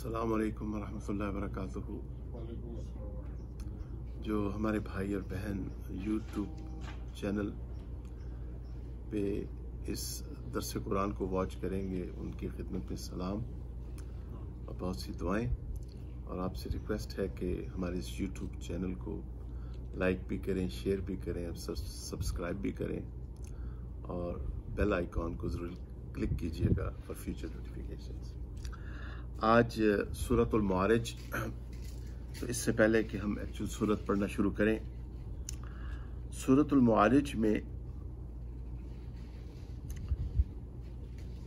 अस्सलाम वालेकुम रहमतुल्लाहि व बरकातुहू। जो हमारे भाई और बहन यूट्यूब चैनल पे इस दर्स कुरान को वॉच करेंगे, उनकी खिदमत में सलाम और बहुत सी दुआएं। और आपसे रिक्वेस्ट है कि हमारे इस यूट्यूब चैनल को लाइक भी करें, शेयर भी करें, सब्सक्राइब भी करें और बेल आइकॉन को ज़रूर क्लिक कीजिएगा फॉर फ्यूचर नोटिफिकेशंस। आज सूरतुल मारिज। तो इससे पहले कि हम एक्चुअल सूरत पढ़ना शुरू करें, सूरतुल मारिज में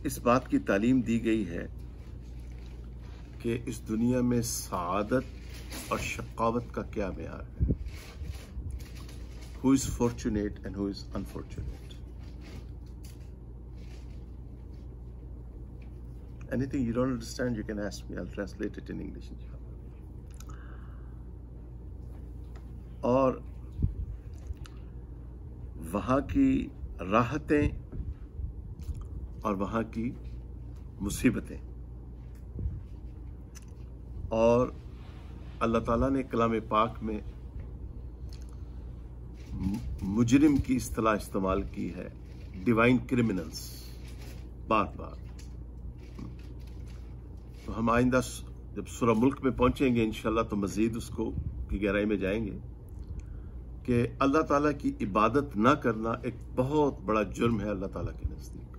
इस बात की तालीम दी गई है कि इस दुनिया में सआदत और शकावत का क्या मेयार है। Who is fortunate and who is unfortunate. Anything you don't understand, you can ask me. I'll translate it in English, inshallah. और वहाँ की राहतें और वहाँ की मुसीबतें, और अल्लाह ताला ने कलाम पाक में मुजरिम की इस्तिलाह इस्तेमाल की है, डिवाइन क्रिमिनल्स, बार बार। तो हम आइंदा जब सूरह मुल्क में पहुंचेंगे इंशाल्लाह तो मजीद उसको की गहराई में जाएंगे कि अल्लाह ताला की इबादत ना करना एक बहुत बड़ा जुर्म है अल्लाह ताला के नज़दीक।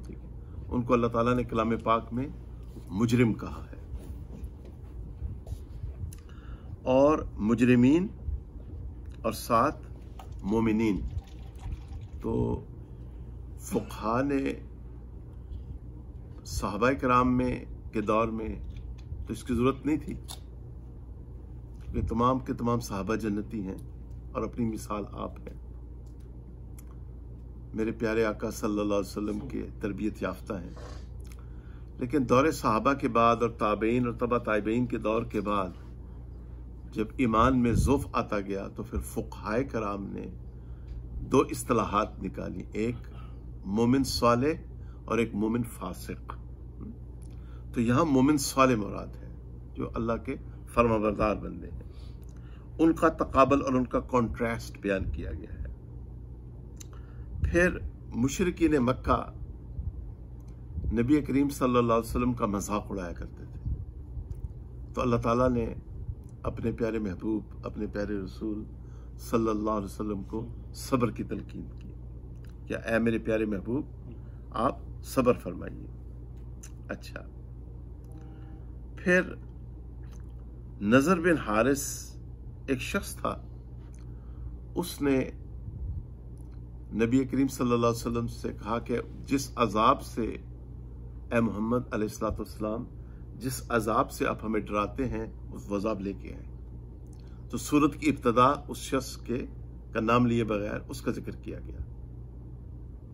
ठीक है, उनको अल्लाह ताला ने कलाम पाक में मुजरिम कहा है। और मुजरिमीन और साथ मोमिनीन। तो फुक़हा ने सहाबाए किराम में के दौर में तो इसकी जरूरत नहीं थी, क्योंकि तमाम के तमाम सहाबा जन्नती हैं और अपनी मिसाल आप हैं। मेरे प्यारे आका सल्लल्लाहु अलैहि वसल्लम के तरबियत याफ्ता हैं। लेकिन दौरे सहाबा के बाद और ताबईन और तबा ताबईन के दौर के बाद जब ईमान में ज़ुफ़ आता गया तो फिर फुक़हाए कराम ने दो इस्तिलाहात निकाली, एक मोमिन सालेह और एक मोमिन फासिक। तो यहाँ मोमिन सालेह मुराद है, जो अल्लाह के फरमाबरदार बंदे हैं। उनका तकाबल और उनका कॉन्ट्रास्ट बयान किया गया है। फिर मुशरिकीन मक्का नबी करीम सल्लल्लाहु अलैहि वसल्लम का मजाक उड़ाया करते थे। तो अल्लाह ताला ने अपने प्यारे महबूब, अपने प्यारे रसूल सल्लल्लाहु अलैहि वसल्लम को सब्र की तलकीन की। क्या ऐ मेरे प्यारे महबूब, आप सब्र फरमाइए। अच्छा, फिर नजर बिन हारिस एक शख्स था, उसने नबी करीम सल्लल्लाहु अलैहि वसल्लम से कहा कि जिस अजाब से ए मोहम्मद अलैहिस्सलाम, जिस अजाब से आप हमें डराते हैं उस अजाब लेके आए। तो सूरत की इब्तदा उस शख्स के का नाम लिए बगैर उसका जिक्र किया गया।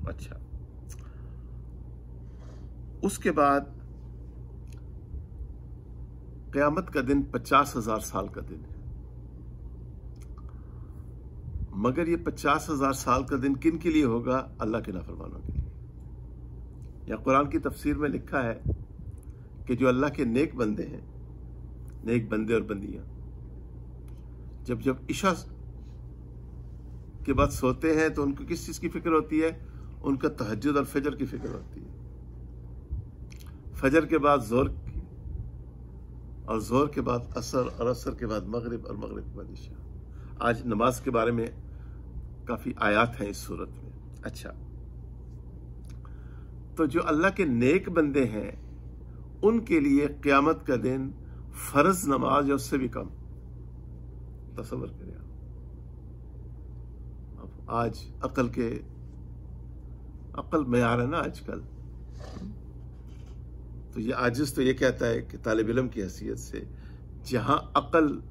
अच्छा, उसके बाद क़यामत का दिन 50,000 साल का दिन है। मगर ये 50,000 साल का दिन किन के लिए होगा? अल्लाह के नाफरमानों के लिए। या कुरान की तफसीर में लिखा है कि जो अल्लाह के नेक बंदे हैं, नेक बंदे और बंदियां, जब इशा के बाद सोते हैं तो उनको किस चीज की फिक्र होती है? उनका तहज्जुद और फजर की फिक्र होती है। फजर के बाद जोर की, और जोर के बाद असर, और असर के बाद मगरिब, और मगरिब के बाद इशा। आज नमाज के बारे में काफी आयात हैं इस सूरत में। अच्छा, तो जो अल्लाह के नेक बंदे हैं उनके लिए क़यामत का दिन फर्ज नमाज या उससे भी कम। तसव्वुर करें आप। आज अकल मयार है ना आजकल। तो ये आजिज़ तो ये कहता है कि तालिब इल्म की हैसियत से जहां अकल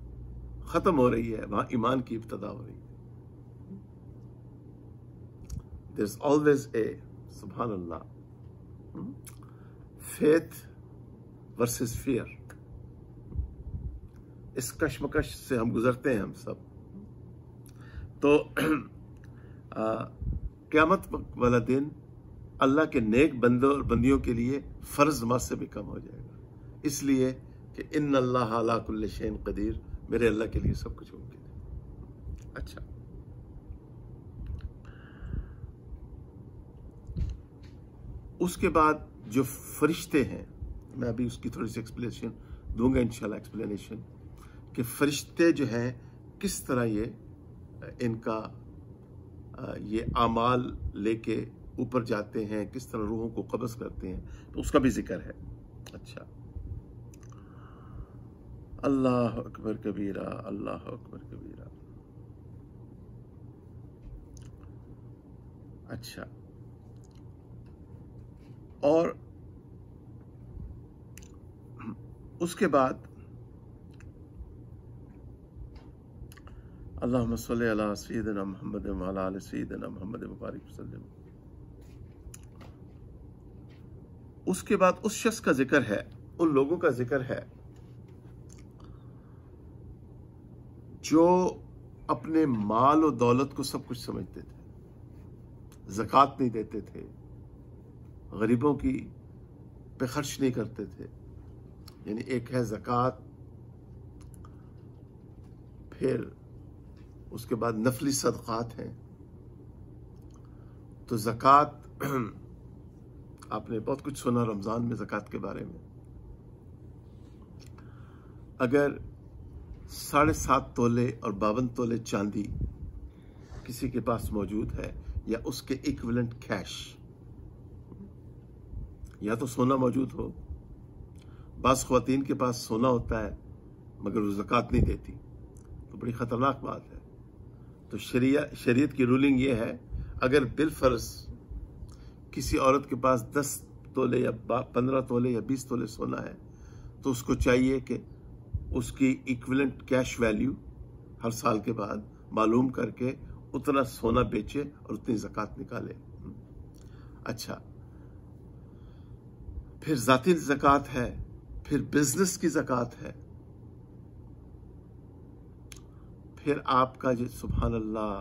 खत्म हो रही है वहां ईमान की इब्तदा हो रही है। देयर इज ऑलवेज ए, सुभान अल्लाह, फेथ वर्सेस फियर। इस कश्मकश से हम गुजरते हैं हम सब। तो क़यामत वाला दिन अल्लाह के नेक बंदों और बंदियों के लिए फर्ज नमाज से भी कम हो जाएगा। इसलिए कि इन्नल्लाह अला कुल्लि शैइन क़दीर, मेरे अल्लाह के लिए सब कुछ मुमकिन है। अच्छा, उसके बाद जो फरिश्ते हैं, मैं अभी उसकी थोड़ी सी एक्सप्लेनेशन दूंगा इंशाल्लाह, एक्सप्लेनेशन कि फरिश्ते जो हैं किस तरह इनका ये आमाल लेके ऊपर जाते हैं, किस तरह रूहों को कब्ज़ करते हैं, तो उसका भी जिक्र है। अच्छा, अल्लाह अकबर कबीरा, अल्लाह अकबर कबीरा। अच्छा, और उसके बाद अल्लाहुम्मा सल्ली अला सय्यिदिना मुहम्मद व अला आलि सय्यिदिना मुहम्मद व बारिक वसल्लम। उसके बाद उस शख्स का जिक्र है, उन लोगों का जिक्र है जो अपने माल और दौलत को सब कुछ समझते थे, ज़कात नहीं देते थे, गरीबों की पे खर्च नहीं करते थे। यानी एक है ज़कात, फिर उसके बाद नफली सदक़ात हैं। तो ज़कात आपने बहुत कुछ सुना रमज़ान में ज़कात के बारे में। अगर 7.5 तोले और 52 तोले चांदी किसी के पास मौजूद है, या उसके इक्विवेलेंट कैश, या तो सोना मौजूद हो, बास ख्वातीन के पास सोना होता है मगर वो ज़कात नहीं देती, तो बड़ी ख़तरनाक बात है। तो शरीयत की रूलिंग ये है, अगर बिलफर्ज किसी औरत के पास 10 तोले या 15 तोले या 20 तोले सोना है, तो उसको चाहिए कि उसकी इक्विवेलेंट कैश वैल्यू हर साल के बाद मालूम करके उतना सोना बेचे और उतनी ज़कात निकाले। अच्छा, फिर ज़ाती ज़कात है, फिर बिजनेस की ज़कात है, फिर आपका जो सुभान अल्लाह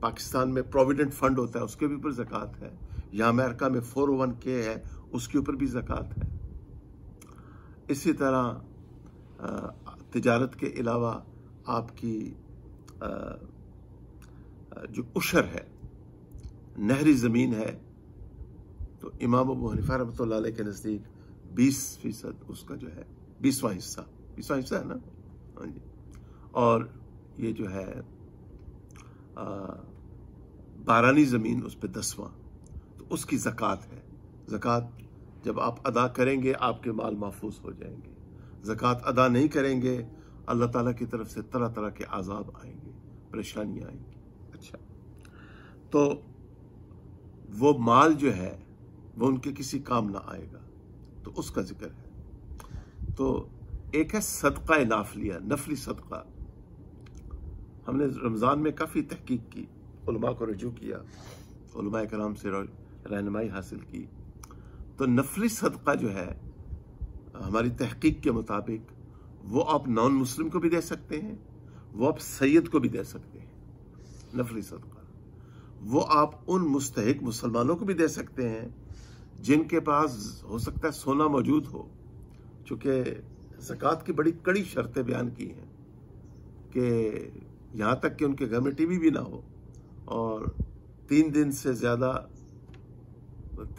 पाकिस्तान में प्रोविडेंट फंड होता है उसके भी ऊपर ज़कात है, या अमेरिका में 401k है उसके ऊपर भी ज़कात है। इसी तरह तिजारत के अलावा आपकी जो उशर है, नहरी ज़मीन है, तो इमाम अबू हनीफा रहमतुल्लाह अलैह के नज़दीक 20% उसका जो है 20वां हिस्सा है ना, हाँ जी। और ये जो है बारानी ज़मीन उस पर 10वां, तो उसकी ज़कात है। ज़कात जब आप अदा करेंगे आपके माल महफूज हो जाएंगे, ज़कात अदा नहीं करेंगे अल्लाह ताला की तरफ से तरह तरह के आज़ाब आएंगे, परेशानियाँ आएंगी। अच्छा, तो वो माल जो है वो उनके किसी काम ना आएगा, तो उसका जिक्र है। तो एक है सदका नाफलिया, नफली सदका। हमने रमज़ान में काफ़ी तहकीक की, उलमा को रजू किया, उलमा कराम से रहनुमाई हासिल की। तो नफली सदका जो है हमारी तहकीक के मुताबिक वो आप नॉन मुस्लिम को भी दे सकते हैं, वो आप सैयद को भी दे सकते हैं। नफली सदका वो आप उन मुस्तहिक मुसलमानों को भी दे सकते हैं जिनके पास हो सकता है सोना मौजूद हो, चूँकि ज़कात की बड़ी कड़ी शर्तें बयान की हैं कि यहाँ तक कि उनके घर में टीवी भी ना हो और 3 दिन से ज़्यादा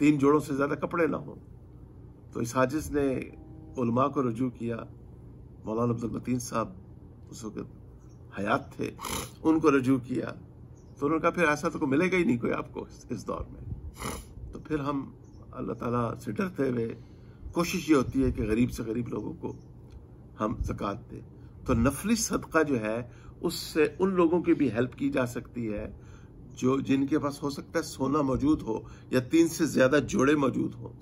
3 जोड़ों से ज़्यादा कपड़े ना हो। तो इस हाजिज ने उलमा को रजू किया, मौलाना अब्दुल मतीन साहब उस वक्त हयात थे, उनको रजू किया। तो उन्होंने कहा फिर ऐसा तो मिलेगा ही नहीं कोई आपको इस दौर में। तो फिर हम अल्लाह ताला से डरते हुए कोशिश ये होती है कि गरीब से गरीब लोगों को हम ज़कात दें। तो नफली सदका जो है उससे उन लोगों की भी हेल्प की जा सकती है जो जिनके पास हो सकता है सोना मौजूद हो या 3 से ज़्यादा जोड़े मौजूद हो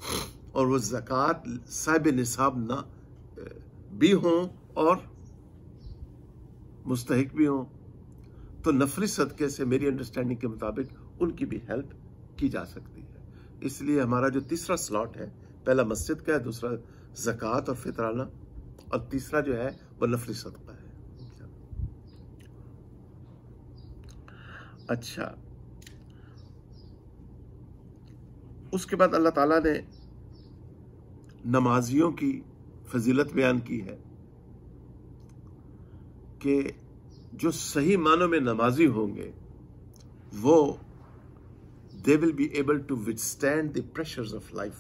और वो ज़कात साहिब निसाब ना भी हों और मुस्तहिक भी हों। तो नफली सदक़े से मेरी अंडरस्टैंडिंग के मुताबिक उनकी भी हेल्प की जा सकती है। इसलिए हमारा जो तीसरा स्लॉट है, पहला मस्जिद का है, दूसरा ज़कात और फितराना, और तीसरा जो है वो नफली सदका है। अच्छा, उसके बाद अल्लाह ताला ने नमाजियों की फजीलत बयान की है कि जो सही मानों में नमाजी होंगे वो they will be able to withstand the pressures of life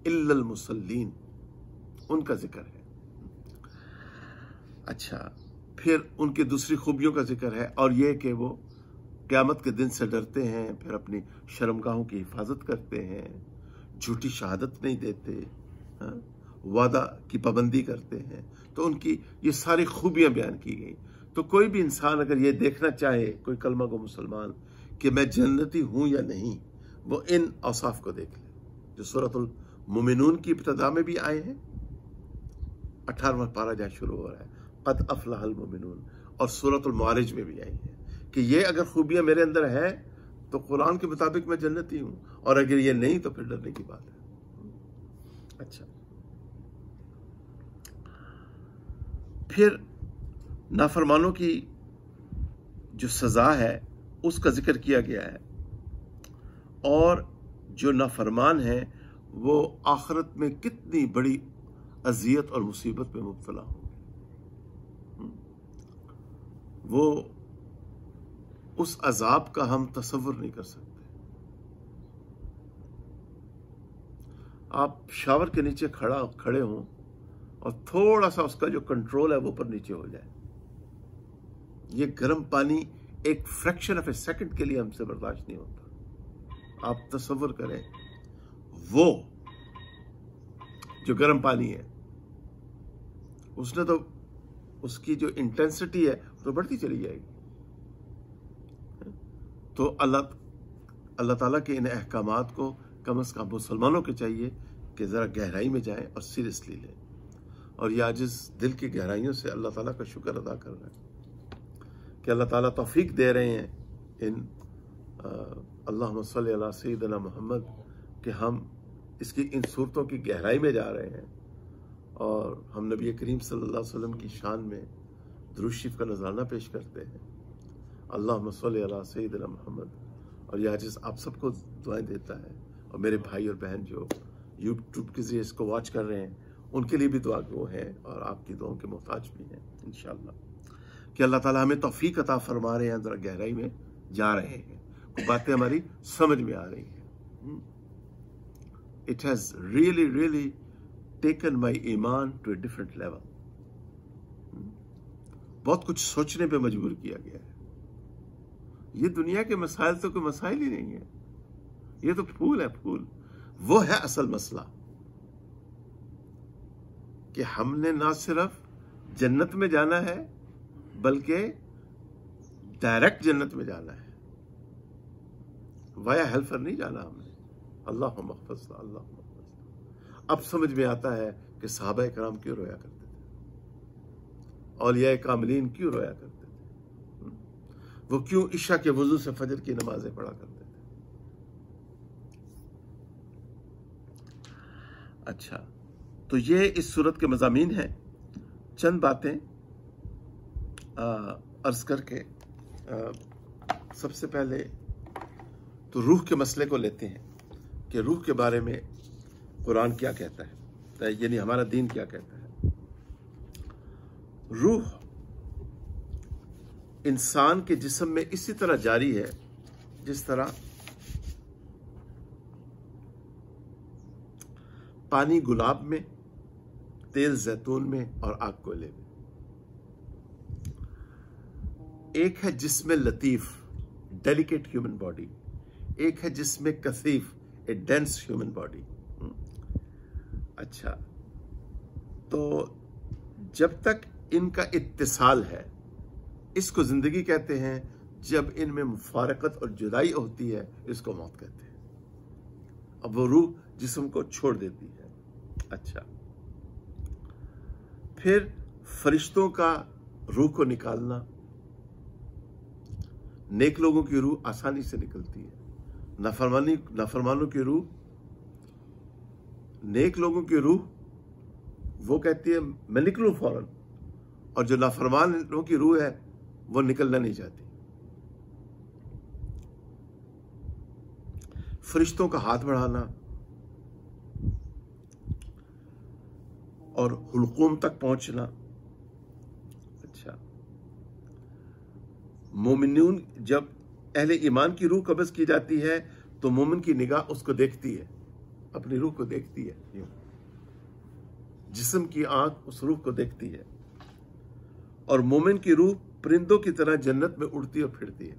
इल्लल मुसल्लीन, उनका जिक्र है। अच्छा, फिर उनकी दूसरी खूबियों का जिक्र है और यह कि वो क़यामत के दिन से डरते हैं, फिर अपनी शर्मगाहों की हिफाजत करते हैं, झूठी शहादत नहीं देते, वादा की पाबंदी करते हैं। तो उनकी ये सारी खूबियां बयान की गई। तो कोई भी इंसान अगर ये देखना चाहे, कोई कलमा को मुसलमान, कि मैं जन्नती हूं या नहीं, वो इन औसाफ को देख ले जो सूरतुल मुमिनून की इब्तिदा में भी आए हैं, 18वां पारा जहां शुरू हो रहा है, क़द अफ़लहल मुमिनून, और सूरतुल मारिज में भी आई है कि ये अगर खूबियां मेरे अंदर है तो कुरान के मुताबिक मैं जन्नती हूं, और अगर ये नहीं तो फिर डरने की बात है। अच्छा, फिर नाफरमानों की जो सजा है उसका जिक्र किया गया है, और जो नाफरमान है वो आखिरत में कितनी बड़ी अजियत और मुसीबत में मुब्तला होंगे। वो उस अजाब का हम तसव्वुर नहीं कर सकते। आप शावर के नीचे खड़े हों और थोड़ा सा उसका जो कंट्रोल है वो ऊपर नीचे हो जाए, ये गर्म पानी एक फ्रैक्शन ऑफ ए सेकंड के लिए हमसे बर्दाश्त नहीं होता। आप तसव्वुर करें, वो जो गर्म पानी है उसने तो उसकी जो इंटेंसिटी है तो बढ़ती चली जाएगी। तो अल्लाह ताला के इन अहकामात को कम से कम मुसलमानों के चाहिए कि ज़रा गहराई में जाएं और सीरियसली लें, और ये आजिज़ दिल की गहराइयों से अल्लाह ताला का शुक्र अदा कर रहे हैं कि अल्लाह ताला तौफीक दे रहे हैं इन अल्लाहुम्मा सल्ली अला सय्यिदना मोहम्मद कि हम इसकी इन सूरतों की गहराई में जा रहे हैं, और हम नबी करीम सल्लल्लाहु अलैहि वसल्लम की शान में दुरूद शरीफ का नजराना पेश करते हैं, अल्लाहुम्मा सल्ली अला सय्यिदना मोहम्मद। और यह आजिज़ आप सबको दुआएं देता है, और मेरे भाई और बहन जो यूट्यूब के जरिए इसको वॉच कर रहे हैं उनके लिए भी दुआ गो है, और आपकी दुआओं के मोहताज भी हैं इंशाअल्लाह, कि अल्लाह ताला हमें तौफीक अता फरमा रहे हैं, ज़रा गहराई में जा रहे हैं, कुछ बातें हमारी समझ में आ रही हैं। It has really really taken my ईमान टू ए डिफरेंट लेवल। बहुत कुछ सोचने पे मजबूर किया गया है। ये दुनिया के मसाइल तो कोई मसाइल ही नहीं है, ये तो फूल है, फूल। वो है असल मसला कि हमने ना सिर्फ जन्नत में जाना है बल्कि डायरेक्ट जन्नत में जाना है, वाया हेल्फर नहीं जाना हमने। अल्लाहुम्मा हफ़िज़ना, अल्लाहुम्मा हफ़िज़ना। अब समझ में आता है कि सहाबा किराम क्यों रोया करते थे, औलिया कामिलीन क्यों रोया करते थे, वो क्यों इशा के वजू से फजर की नमाजें पढ़ा करते थे। अच्छा, तो ये इस सूरत के मज़ामीन हैं। चंद बातें अर्ज करके सबसे पहले तो रूह के मसले को लेते हैं कि रूह के बारे में कुरान क्या कहता है, यानी हमारा दीन क्या कहता है। रूह इंसान के जिस्म में इसी तरह जारी है जिस तरह पानी गुलाब में, तेल जैतून में और आग कोयले में। एक है जिसमें लतीफ, डेलिकेट ह्यूमन बॉडी, एक है जिसमें कसीफ, ए डेंस ह्यूमन बॉडी। अच्छा, तो जब तक इनका इत्तिसाल है इसको जिंदगी कहते हैं, जब इनमें मुफारकत और जुदाई होती है इसको मौत कहते हैं। अब वो रूह जिस्म को छोड़ देती है। अच्छा, फिर फरिश्तों का रूह को निकालना, नेक लोगों की रूह आसानी से निकलती है, नाफरमानों की रूह, नेक लोगों की रूह वो कहती है मैं निकलूं फौरन, और जो नाफरमानों की रूह है वो निकलना नहीं चाहती। फरिश्तों का हाथ बढ़ाना, और हुलकूम तक पहुंचना। अच्छा, मोमिनून, जब अहले ईमान की रूह कब्ज़ की जाती है तो मोमिन की निगाह उसको देखती है, अपनी रूह को देखती है, यूं जिस्म की आंख उस रूह को देखती है। और मोमिन की रूह परिंदों की तरह जन्नत में उड़ती और फिरती है,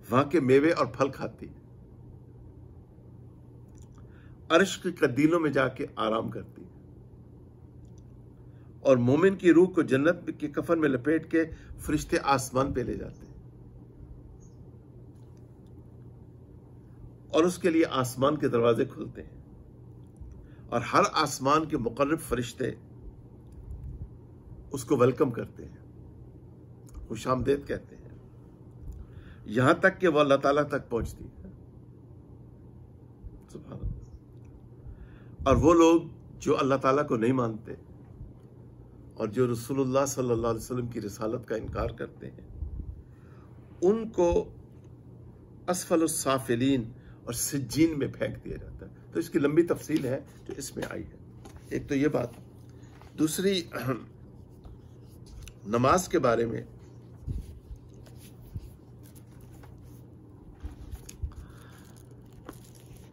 वहां के मेवे और फल खाती है, अर्श के कदीलों में जाके आराम करती है। और मोमिन की रूह को जन्नत के कफन में लपेट के फरिश्ते आसमान पे ले जाते हैं और उसके लिए आसमान के दरवाजे खुलते हैं और हर आसमान के मुकर्रब फरिश्ते उसको वेलकम करते हैं, खुशामदेद कहते हैं, यहां तक कि वह अल्लाह ताला तक पहुंचती है। सुभान अल्लाह। और वो लोग जो अल्लाह ताला को नहीं मानते और जो रसूलुल्लाह सल्लल्लाहु अलैहि वसल्लम की रिसालत का इनकार करते हैं, उनको असफलुस साफिलीन और सिज्जीन में फेंक दिया जाता है। तो इसकी लंबी तफसील है जो इसमें आई है। एक तो ये बात। दूसरी, नमाज के बारे में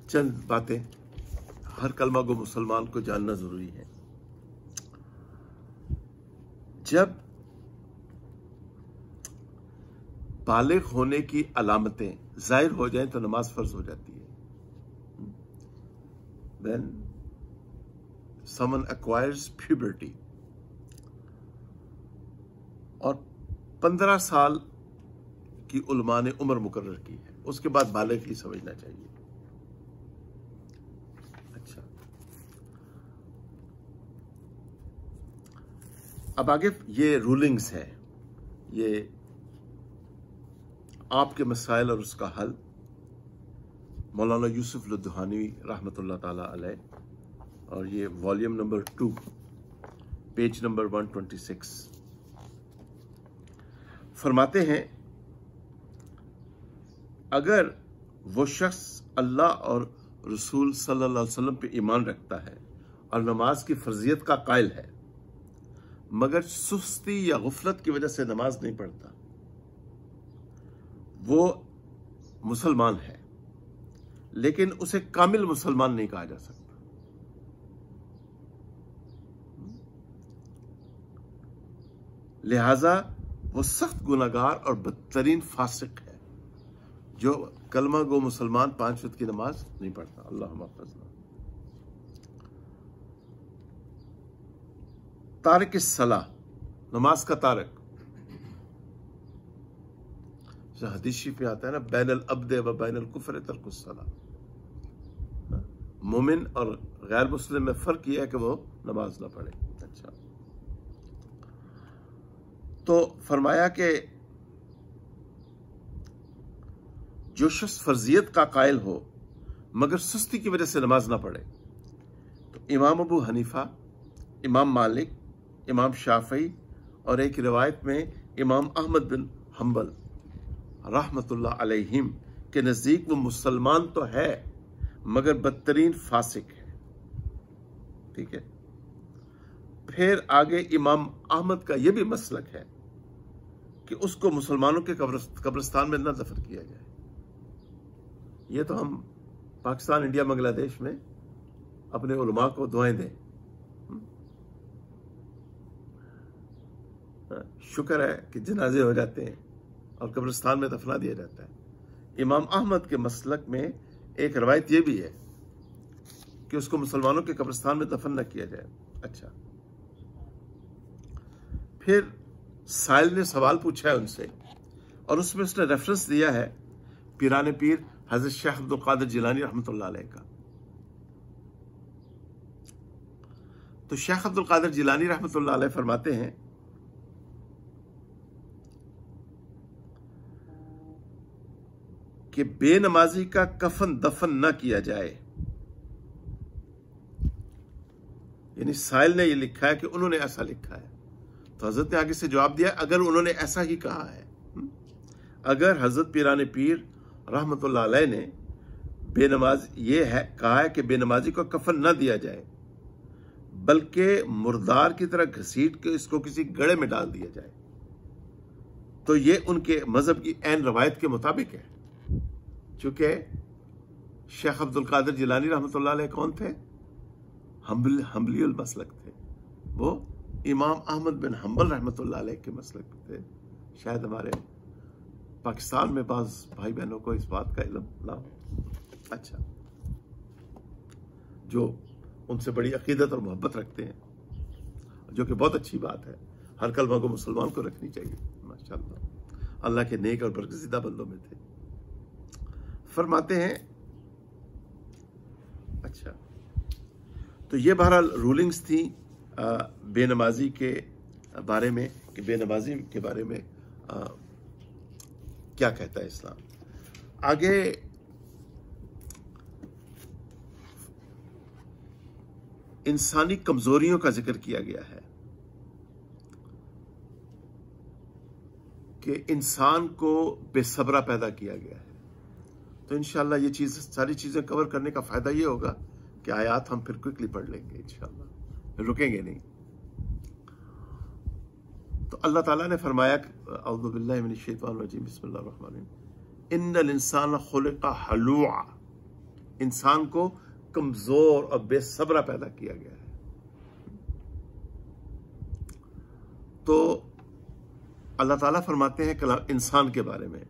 चंद बातें हर कलमा गो मुसलमान को जानना जरूरी है। जब बालिग होने की अलामतें जाहिर हो जाएं तो नमाज फर्ज हो जाती है। When someone acquires puberty, और 15 साल की उलमा ने उम्र मुकर्रर की है, उसके बाद बालिग ही समझना चाहिए। अच्छा, अब आगे ये रूलिंग्स है, ये आपके मसाइल और उसका हल, मौलाना यूसुफ लुधियानवी रहमतुल्लाह ताला अलैह, और ये वॉल्यूम नंबर 2 पेज नंबर 126। फरमाते हैं, अगर वो शख्स अल्लाह और रसूल सल्लल्लाहु अलैहि वसल्लम पे ईमान रखता है और नमाज की फर्जियत का कायल है, मगर सुस्ती या गुफलत की वजह से नमाज नहीं पढ़ता, वो मुसलमान है, लेकिन उसे कामिल मुसलमान नहीं कहा जा सकता। लिहाजा वो सख्त गुनाहगार और बदतरीन फासिक है जो कलमा गो मुसलमान 5 वक्त की नमाज नहीं पढ़ता। अल्लाह महफज़ना। तारिक सलाह, नमाज का तारक, हदीस शरीफ में आता है ना, बैनल अब्दे व बैनल कुफ्र तर्कुस सलाह। मोमिन और गैर मुस्लिम में फर्क यह है कि वो नमाज ना पढ़े। अच्छा, तो फरमाया कि जो शख्स फर्जियत का कायल हो मगर सुस्ती की वजह से नमाज ना पढ़े, तो इमाम अबू हनीफा, इमाम मालिक, इमाम शाफई और एक रिवायत में इमाम अहमद बिन हम्बल रहमतुल्लाह अलैहिम के नजदीक वो मुसलमान तो है मगर बदतरीन फासिक है। ठीक है। फिर आगे इमाम अहमद का यह भी मसलक है कि उसको मुसलमानों के कब्रिस्तान में न दफन किया जाए। ये तो हम पाकिस्तान, इंडिया, बांग्लादेश में अपने उलमा को दुआएं दें। शुक्र है कि जनाजे हो जाते हैं और कब्रिस्तान में दफना दिया जाता है। इमाम अहमद के मसलक में एक रवायत यह भी है कि उसको मुसलमानों के कब्रिस्तान में दफन न किया जाए। अच्छा, फिर साइल ने सवाल पूछा है उनसे और उसमें उसने रेफरेंस दिया है पीराने पीर हजरत शेख अब्दुल कादिर जिलानी रहमतुल्लाह अलैह का। तो शेख अब्दुल कादिर जिलानी रहमतुल्लाह अलैह फरमाते हैं कि बेनमाजी का कफन दफन न किया जाए। यानी साइल ने यह लिखा है कि उन्होंने ऐसा लिखा है, तो हजरत ने आगे से जवाब दिया, अगर उन्होंने ऐसा ही कहा है, अगर हजरत पीराने पीर रहमतुल्लाह अलैह ने बेनमाज ये है कहा है कि बेनमाजी को कफन न दिया जाए, बल्कि मुर्दार की तरह घसीट के इसको किसी गड़े में डाल दिया जाए। तो ये उनके मजहब की ऐन रवायत के मुताबिक है। चूंकि शेख अब्दुल कादिर जिलानी रहमतुल्लाह अलैह कौन थे? हम्बलीउल मसलक थे। वो इमाम अहमद बिन हम्बल रहमतुल्लाह अलैह के मसलक थे। शायद हमारे पाकिस्तान में बाज भाई बहनों को इस बात का इल्म ना हो। अच्छा, जो उनसे बड़ी अकीदत और मोहब्बत रखते हैं, जो कि बहुत अच्छी बात है। हर कलमा को मुसलमान को रखनी चाहिए। माशाअल्लाह अल्लाह के नेक और बरगज़ीदा बंदों में थे। फरमाते हैं, अच्छा, तो ये बहरहाल रूलिंग्स थी बेनमाजी के बारे में कि बेनमाजी के बारे में क्या कहता है इस्लाम। आगे इंसानी कमजोरियों का जिक्र किया गया है कि इंसान को बेसब्रा पैदा किया गया है। तो इंशाअल्लाह ये सारी चीजें कवर करने का फायदा ये होगा कि आयात हम फिर क्विकली पढ़ लेंगे इंशाअल्लाह, रुकेंगे नहीं। तो अल्लाह ताला ने फरमाया, औज़ु बिल्लाहि मिनश शैतानिर रजीम, बिस्मिल्लाहिर रहमानिर रहीम, इन्नल इंसाना खुलिक़ा हलूआ, इंसान को कमजोर और बेसब्रा पैदा किया गया है। तो अल्लाह ताला फरमाते हैं कलाम इंसान के बारे में,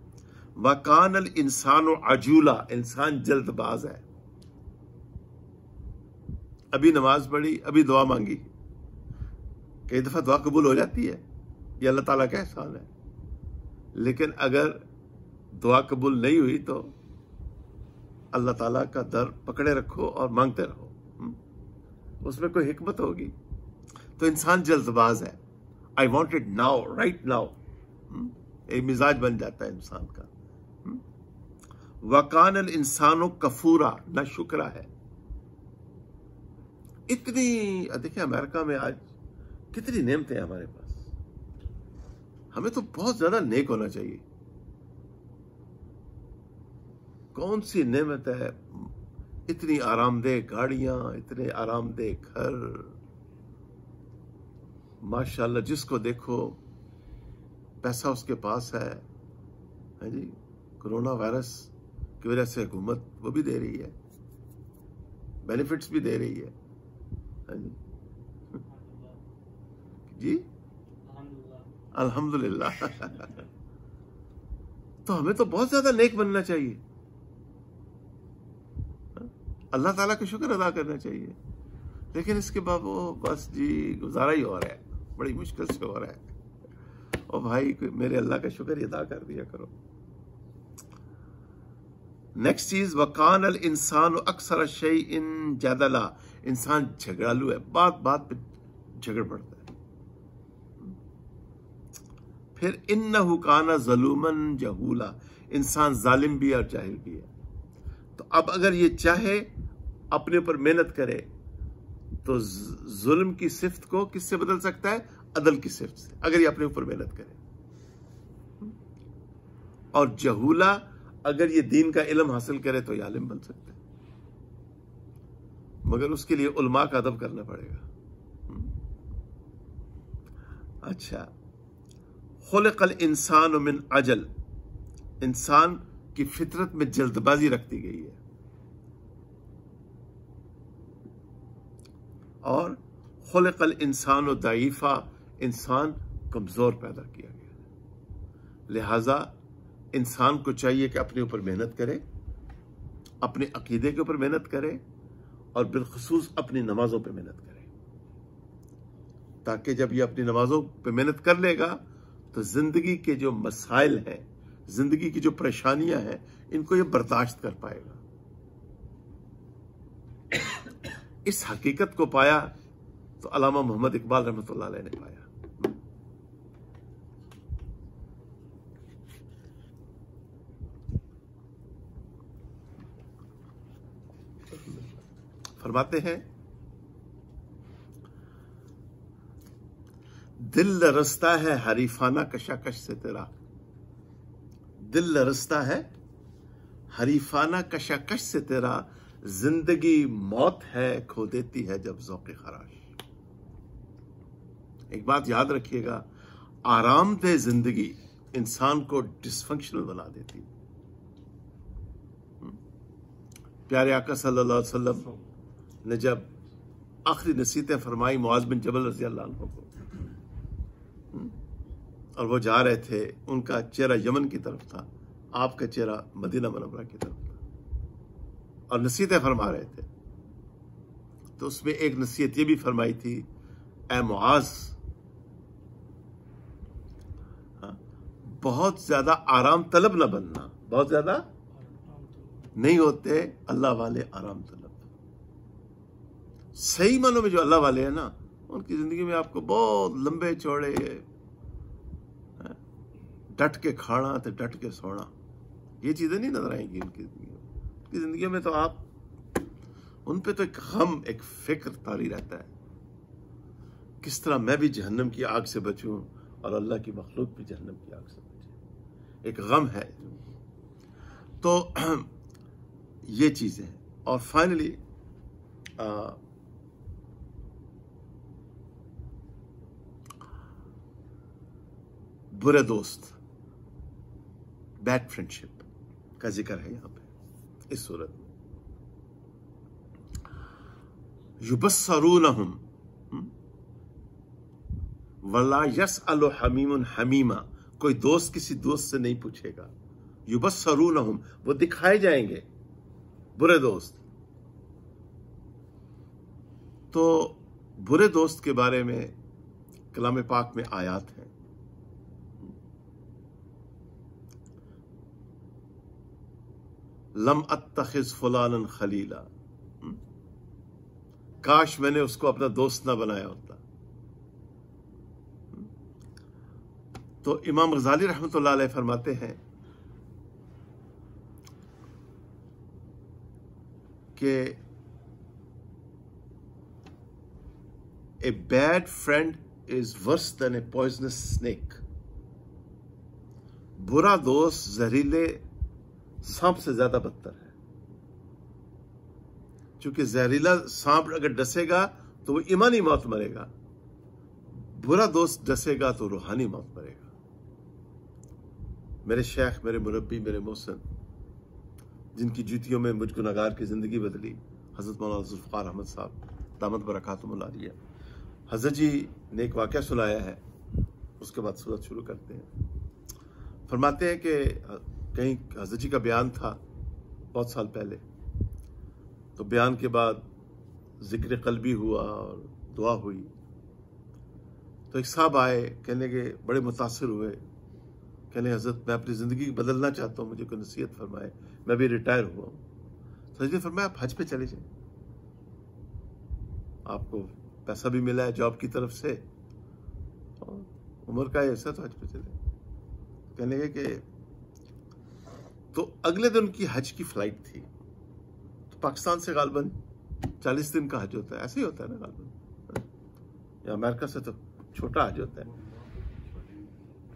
वकानल इंसानु अजूला, इंसान जल्दबाज है। अभी नमाज पढ़ी, अभी दुआ मांगी, कई दफा दुआ कबूल हो जाती है, ये अल्लाह ताला का एहसान है। लेकिन अगर दुआ कबूल नहीं हुई तो अल्लाह ताला का दर पकड़े रखो और मांगते रहो, उसमें कोई हिकमत होगी। तो इंसान जल्दबाज है, I want it now, right now, एक मिजाज बन जाता है इंसान का। वकानल इंसानो कफूरा, ना शुक्रा है। इतनी देखिए अमेरिका में आज कितनी नेमतें हैं हमारे पास, हमें तो बहुत ज्यादा नेक होना चाहिए। कौन सी नेमत है, इतनी आरामदेह गाड़ियां, इतने आरामदेह घर, माशाल्लाह, जिसको देखो पैसा उसके पास है जी। कोरोना वायरस की वजह से हुकूमत वो भी दे रही है, बेनिफिट्स भी दे रही है जी, अल्हम्दुलिल्लाह। तो हमें तो बहुत ज्यादा नेक बनना चाहिए, अल्लाह ताला का शुक्र अदा करना चाहिए। लेकिन इसके बाद वो बस जी गुजारा ही हो रहा है, बड़ी मुश्किल से हो रहा है। ओ भाई, मेरे अल्लाह का शुक्र अदा कर दिया करो। नेक्स्ट चीज, वकान अल इंसान अक्सर शैइन जदला, इंसान झगड़ालू है, बात बात पे झगड़ पड़ता है। फिर इन्नहु काना ज़लूमन जहूला, इंसान जालिम भी और जाहिल भी है। तो अब अगर ये चाहे अपने ऊपर मेहनत करे तो जुल्म की सिफ्त को किससे बदल सकता है? अदल की सिफ्त से, अगर ये अपने ऊपर मेहनत करे। और जहूला, अगर ये दीन का इल्म हासिल करे तो ये आलिम बन सकता है, मगर उसके लिए उलमा का अदब करना पड़ेगा। अच्छा, खुलिक़ल इंसान मिन अजल, इंसान की फितरत में जल्दबाजी रखती गई है। और खुलिक़ल इंसान दईफा, इंसान कमजोर पैदा किया गया। लिहाजा इंसान को चाहिए कि अपने ऊपर मेहनत करे, अपने अकीदे के ऊपर मेहनत करे, और बिलखुसूस अपनी नमाजों पे मेहनत करे, ताकि जब ये अपनी नमाजों पे मेहनत कर लेगा तो जिंदगी के जो मसाइल हैं, जिंदगी की जो परेशानियां हैं, इनको ये बर्दाश्त कर पाएगा। इस हकीकत को पाया तो अल्लामा मोहम्मद इकबाल रहमतुल्लाह अलैह ने पाया। फरमाते हैं, दिल लरसता है हरीफाना कशाकश से तेरा, दिल लरसता है हरीफाना कशाकश से तेरा, जिंदगी मौत है खो देती है जब ज़ौक़े खराश। एक बात याद रखिएगा, आरामदेह जिंदगी इंसान को डिसफंक्शनल बना देती। प्यारे आका सल्लल्लाहु अलैहि वसल्लम ने जब आखिरी नसीहतें फरमाई मुआज बिन जबल रज़ी अल्लाह अन्हु को, और वो जा रहे थे, उनका चेहरा यमन की तरफ था, आपका चेहरा मदीना मुनव्वरा की तरफ था, और नसीहतें फरमा रहे थे। तो उसमें एक नसीहत ये भी फरमाई थी, ए मुआज, बहुत ज्यादा आराम तलब न बनना। बहुत ज्यादा नहीं होते अल्लाह वाले आराम तलब। सही मानों में जो अल्लाह वाले हैं ना, उनकी जिंदगी में आपको बहुत लंबे चौड़े, डट के खाना तो डट के सोना, ये चीजें नहीं नजर आएंगी उनकी जिंदगी में। उनकी जिंदगी में तो आप उन पे तो एक गम, एक फिक्र तारी रहता है, किस तरह मैं भी जहन्नम की आग से बचूं और अल्लाह की मखलूक भी जहन्नम की आग से बचे, एक गम है। तो ये चीजें हैं। और फाइनली बुरे दोस्त, बैड फ्रेंडशिप का जिक्र है यहां पे इस सूरत में। युबस्सरूनहुम वला यसअलु हमीमुन हमीमा, कोई दोस्त किसी दोस्त से नहीं पूछेगा। युबस्सरूनहुम, वो दिखाए जाएंगे, बुरे दोस्त। तो बुरे दोस्त के बारे में कलाम पाक में आयात हैं। लम अत्तखिज़ फुलानन खलीला, काश मैंने उसको अपना दोस्त ना बनाया होता। तो इमाम गज़ाली रहमतुल्लाह अलैह फरमाते हैं कि a bad friend is worse than A poisonous snake. बुरा दोस्त जहरीले सांप से ज्यादा बदतर है, क्योंकि जहरीला सांप अगर डसेगा तो वो ईमानी मौत मरेगा, बुरा दोस्त डसेगा तो रूहानी मौत मरेगा। मेरे शेख, मेरे मुरब्बी, मेरे मोहसिन, जिनकी जूतियों में मुझ गुनहगार की जिंदगी बदली, हजरत मौलाना जुल्फ़िकार अहमद साहब दामत बरकातुहुमुल आलिया, हजरत जी ने एक वाक़या सुनाया है, उसके बाद सूरत शुरू करते हैं। फरमाते हैं कि कहीं हजरत जी का बयान था बहुत साल पहले, तो बयान के बाद जिक्र क़ल्बी हुआ और दुआ हुई। तो एक साहब आए, कहने के बड़े मुतासिर हुए, कहने हजरत मैं अपनी ज़िंदगी बदलना चाहता हूँ, मुझे कोई नसीहत फरमाए, मैं भी रिटायर हुआ हूँ। तो हजरत ने फरमाया आप हज पे चले जाए, आपको पैसा भी मिला है जॉब की तरफ से और उम्र का ऐसा, तो हज पे चले। कहने लगे कि तो अगले दिन उनकी हज की फ्लाइट थी। तो पाकिस्तान से गालबन 40 दिन का हज होता है, ऐसे ही होता है ना गालबन, या अमेरिका से तो छोटा हज होता है,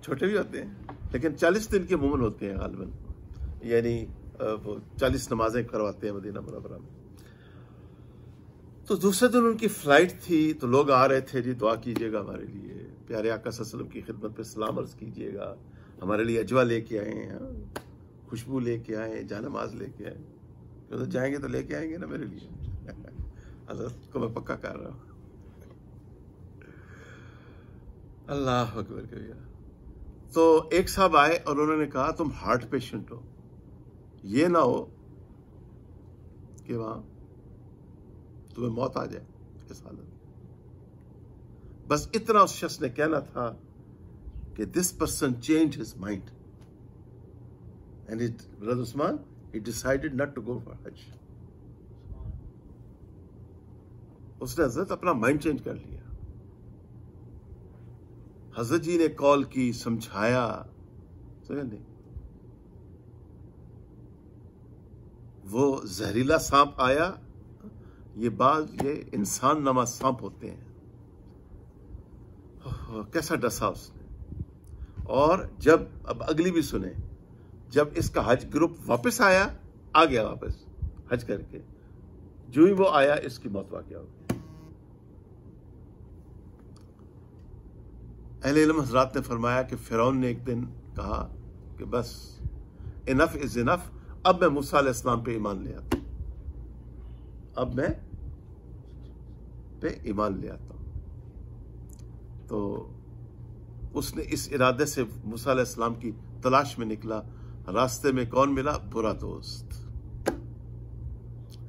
छोटे भी होते हैं, लेकिन 40 दिन के अमूमन होते हैं गालबन, यानी वो 40 नमाजें करवाते हैं मदीना मुनव्वरा में। तो दूसरे दिन उनकी फ्लाइट थी, तो लोग आ रहे थे, जी दुआ कीजिएगा हमारे लिए, प्यारे आका सल्लल्लाहु अलैहि वसल्लम की खिदमत पे सलाम अर्ज कीजिएगा, हमारे लिए अजवा लेके आए हैं, खुशबू लेके आए, जानमाज लेके आए। तो जाएंगे तो लेके आएंगे ना मेरे लिए हज़रत को मैं पक्का कर रहा हूँ। अल्लाह अकबर कबीरा। तो एक साहब आए और उन्होंने कहा तुम हार्ट पेशेंट हो, ये ना हो कि वहां तुम्हें मौत आ जाए इस हालत में। बस इतना उस शख्स ने कहना था कि this person change his mind and brother Usman he decided not to go for Hajj. उसने हजरत अपना माइंड चेंज कर लिया। हजरत जी ने कॉल की, समझाया, समझे नहीं, वो जहरीला सांप आया, ये इंसान नमा सांप होते हैं, कैसा डसा उसने। और जब अब अगली भी सुने, जब इसका हज ग्रुप वापस आया, आ गया वापस हज करके, जो ही वो आया इसकी मौत वाक़या हो गई। अहले इल्म हज़रात ने फरमाया कि फ़िरौन ने एक दिन कहा कि बस इनफ इज़ इनफ, अब मैं मूसा अलैहिस्सलाम पे ईमान ले आता हूँ, अब मैं पे ईमान ले आता हूँ। तो उसने इस इरादे से मूसा अलैहिस्सलाम की तलाश में निकला। रास्ते में कौन मिला? बुरा दोस्त,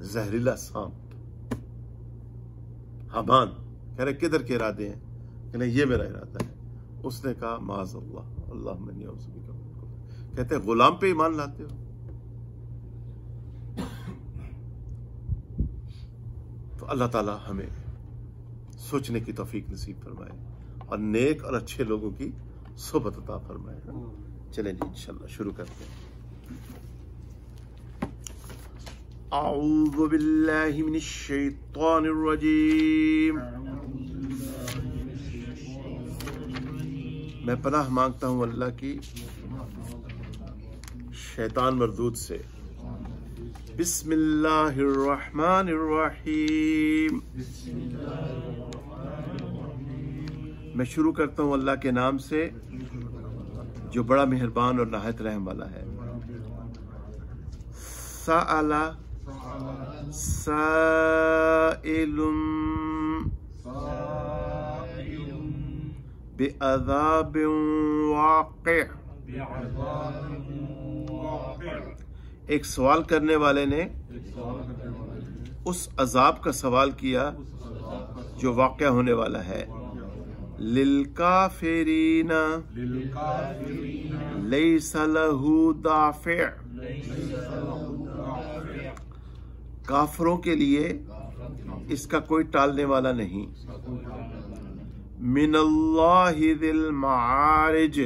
जहरीला सांप हामान। कह रहे किधर के इरादे हैं? कह रहे ये मेरा इरादा है। उसने कहा माज़अल्लाह, अल्लाह मन्नी औज़ु बिका। कहते हैं गुलाम पे ईमान लाते हो? तो अल्लाह ताला हमें सोचने की तौफीक नसीब फरमाए और नेक और अच्छे लोगों की सोबत अता फरमाए। चलें जी, इंशाल्लाह शुरू करते हैं। अऊज़ु बिल्लाहि मिनश शैतानिर रजीम। मैं पनाह मांगता हूँ अल्लाह की शैतान मरदूद से। बिस्मिल्लाहिर्रहमानिर्रहीम। मैं शुरू करता हूँ अल्लाह के नाम से जो बड़ा मेहरबान और नहायत रहम वाला है। साअला साइलुम बिअज़ाबिन वाक़ि। एक सवाल करने वाले ने उस अजाब का सवाल किया जो वाक़या होने वाला है। लिलकाफिरीना लैसा लहू दाफ़िअ। काफरों के लिए इसका कोई टालने वाला नहीं। मिनल्लाहि ज़िल मारिज,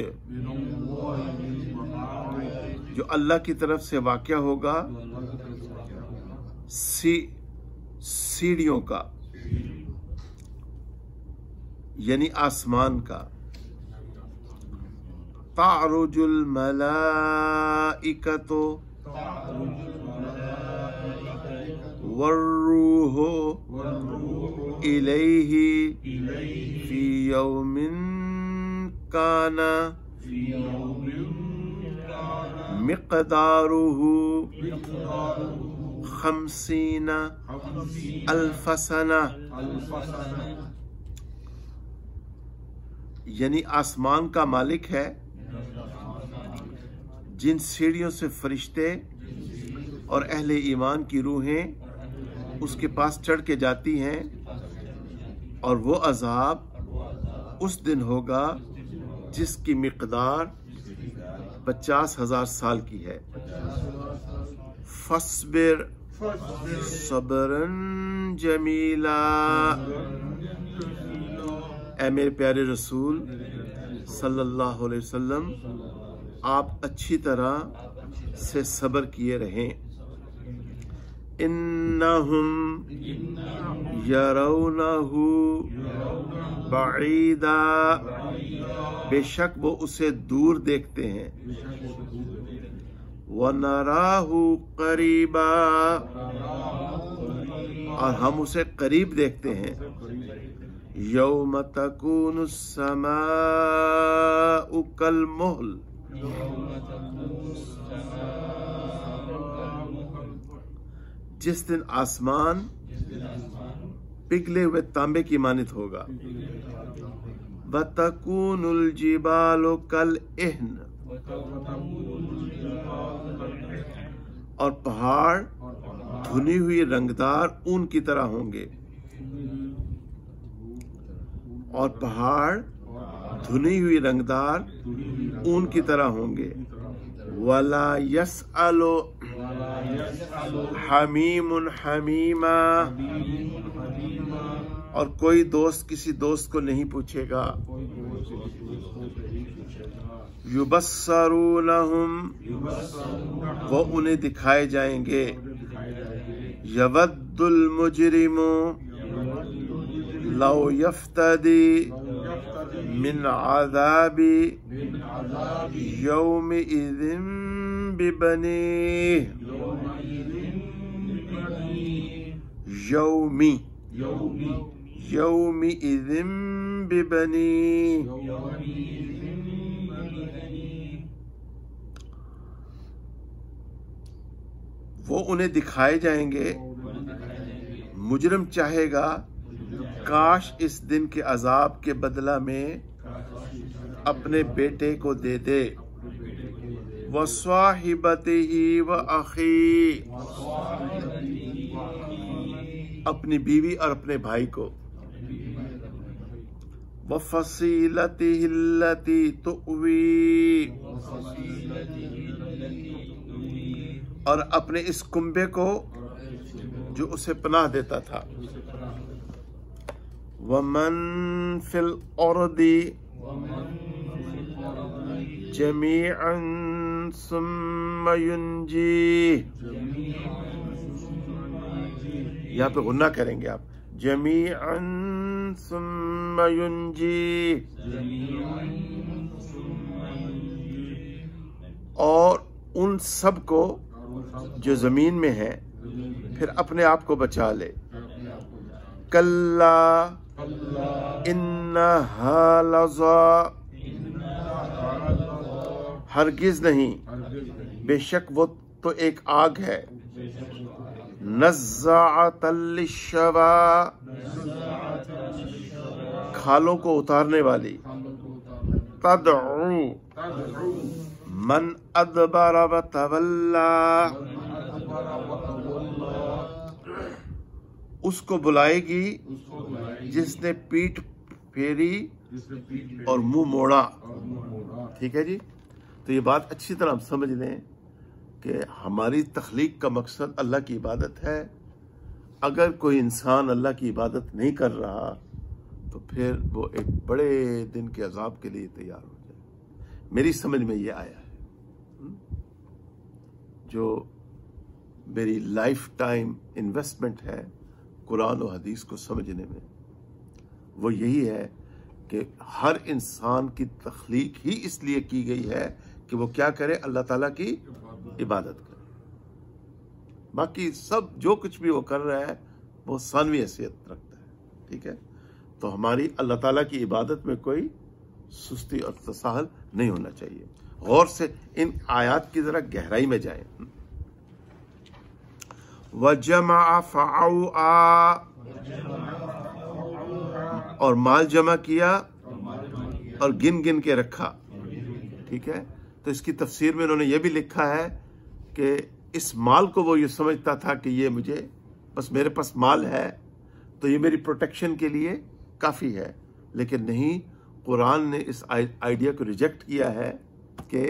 जो अल्लाह की तरफ से वाक़या होगा सीढ़ियों का, यानी आसमान का। तारुजुल मलाइकतो वर्रूहु इलैहि फी यौमिन काना मिक़दारुहु खम्सीना अल्फ सना। यानी आसमान का मालिक है, जिन सीढ़ियों से फरिश्ते और अहले ईमान की रूहें उसके पास चढ़ के जाती हैं, और वो अजाब उस दिन होगा जिसकी मिक़दार 50,000 साल की है। फस्बिर सब्रन जमीला। ऐ मेरे प्यारे रसूल सल्लल्लाहु अलैहि वसल्लम, आप अच्छी तरह से सब्र किए रहें। इन्नहुम यरौनहु बईदा, बेशक वो उसे दूर देखते हैं। वनराहु करीबा, और हम उसे करीब देखते हैं। यौम तकूनु समाउ कल मुहल, जिस दिन आसमान पिघले हुए तांबे की मानित होगा। वतकूनुल जिबालु कल इह्न, और पहाड़ धुनी हुई रंगदार ऊन की तरह होंगे। और पहाड़ धुनी हुई रंगदार ऊन की तरह होंगे। वला यसअलु हमीमुन हमीमा, और कोई दोस्त किसी दोस्त को नहीं पूछेगा। युबस्सरूनहुम, वो उन्हें दिखाए जाएंगे। यवद्दुल मुजरिमु लौ यफ्तदी मिन आज़ाबि यौमिइज़िन बिबनीह। यौमी, यौमिइज़िन बिबनी, वो उन्हें दिखाए जाएंगे। मुजरिम चाहेगा काश इस दिन के अजाब के बदला में अपने बेटे को दे दे। व स्वाहिबतिही व अखी, अपनी बीवी और अपने भाई को। व फसीलतिही अल्लती तुवी, और अपने इस कुंबे को जो उसे पनाह देता था। वमन फिल अर्दी जमीअन सुम्मा युंजी, यहाँ पे गुन्ना करेंगे आप। जमीअन सुम्मा युंजी, और उन सब को जो जमीन में है फिर अपने आप को बचा ले। कल्ला इन्नहा लज़ा, हरगिज नहीं, बेशक वो तो एक आग है। नज़्ज़ाअतल लिश्शवा, खालों को उतारने वाली। तदउ मन अदबर व तवल्ला, उसको बुलाएगी जिसने पीठ फेरी और मुंह मोड़ा। ठीक है जी। तो ये बात अच्छी तरह हम समझ लें कि हमारी तख्लीक का मकसद अल्लाह की इबादत है। अगर कोई इंसान अल्लाह की इबादत नहीं कर रहा तो फिर वो एक बड़े दिन के अजाब के लिए तैयार हो जाए। मेरी समझ में ये आया है। जो मेरी लाइफ टाइम इन्वेस्टमेंट है कुरान और हदीस को समझने में, वो यही है कि हर इंसान की तख्लीक ही इसलिए की गई है कि वो क्या करे, अल्लाह ताला की इबादत करे। बाकी सब जो कुछ भी वो कर रहा है वो सानवी हैसियत रखता है। ठीक है। तो हमारी अल्लाह ताला की इबादत में कोई सुस्ती और तसाहल नहीं होना चाहिए। गौर से इन आयात की जरा गहराई में जाएं। वजमा फअआ, और माल जमा किया और गिन गिन के रखा। ठीक है। तो इसकी तफसीर में उन्होंने ये भी लिखा है कि इस माल को वो ये समझता था कि ये मुझे, बस मेरे पास माल है तो ये मेरी प्रोटेक्शन के लिए काफ़ी है। लेकिन नहीं, कुरान ने इस आइडिया को रिजेक्ट किया है कि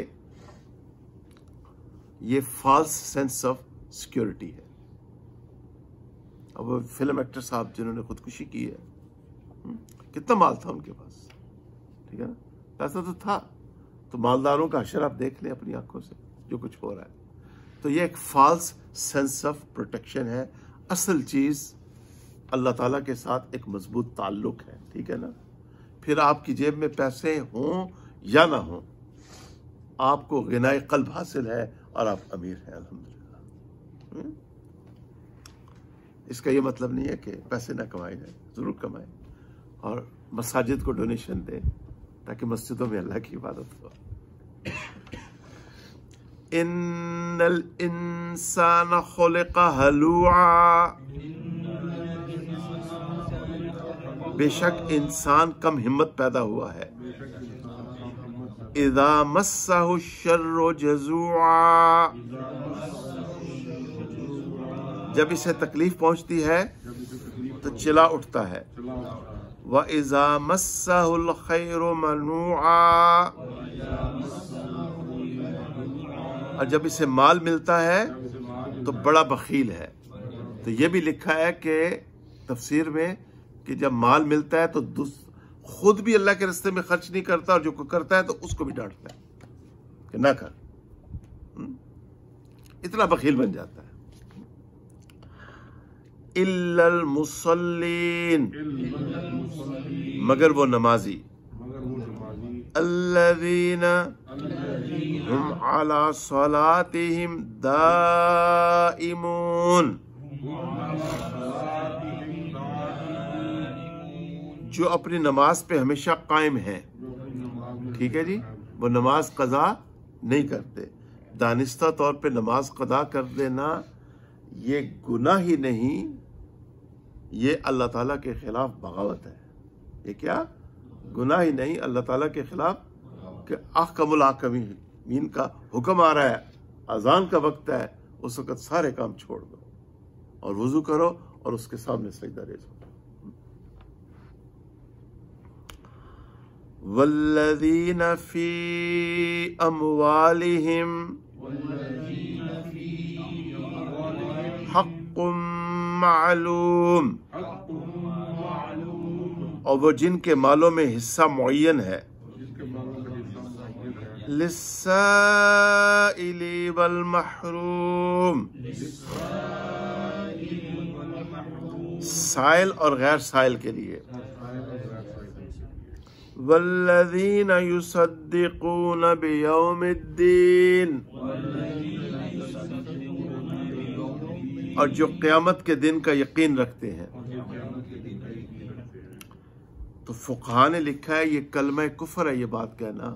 ये फॉल्स सेंस ऑफ सिक्योरिटी है। अब वो फिल्म एक्टर साहब जिन्होंने खुदकुशी की है, कितना माल था उनके पास, ठीक है ना, पैसा तो था। तो मालदारों का हशर आप देख लें अपनी आंखों से जो कुछ हो रहा है। तो ये एक फॉल्स सेंस ऑफ प्रोटेक्शन है। असल चीज अल्लाह ताला के साथ एक मजबूत ताल्लुक है। ठीक है ना। फिर आपकी जेब में पैसे हों या ना हों, आपको गिनाए कल्ब हासिल है और आप अमीर हैं अल्हम्दुलिल्लाह। इसका ये मतलब नहीं है कि पैसे ना कमाए जाए, जरूर कमाएं और मसाजिद को डोनेशन दें ताकि मस्जिदों में अल्लाह की इबादत हो। इन्नल इंसान खुलिक़ा हलूआ, बेशक इंसान कम हिम्मत पैदा हुआ है। इज़ा मस्सहु शर्रु जज़ूआ, जब इसे तकलीफ पहुंचती है तो चिल्ला उठता है। व इज़ा मस्सहुल खैरु मनूआ, और जब इसे माल मिलता है तो बड़ा बखील है। तो ये भी लिखा है कि तफसीर में कि जब माल मिलता है तो खुद भी अल्लाह के रास्ते में खर्च नहीं करता और जो करता है तो उसको भी डांटता है कि ना कर, इतना बखील बन जाता है। इल्लल मुसल्लीन, मगर वो नमाजी। अल्लज़ीना हुम अला सलातिहिम दाइमून, जो अपनी नमाज पे हमेशा कायम है। ठीक है जी, वो नमाज कज़ा नहीं करते। दानिस्ता तौर पे नमाज कज़ा कर देना ये गुनाह ही नहीं, ये अल्लाह ताला के खिलाफ बगावत है। ये क्या गुनाह ही नहीं, अल्लाह ताला के खिलाफ कि अहकमुल हाकिमीन का हुक्म आ रहा है, अजान का वक्त है, उस वक्त सारे काम छोड़ दो और वुजू करो और उसके सामने सजदा रेज़ हो। वल्लज़ीन फी अमवालिहिम हक़्क़ुम मालूम, और वो जिनके मालों में हिस्सा मुअय्यन है, लिस्साइली वल महरूम, साइल और गैर साइल के लिए। वल्लज़ीन युसद्दिक़ून बियौमिद्दीन, और जो क़यामत के दिन का यकीन रखते हैं। तो फुक़हा ने लिखा है ये कलमा कुफ्र है, ये बात कहना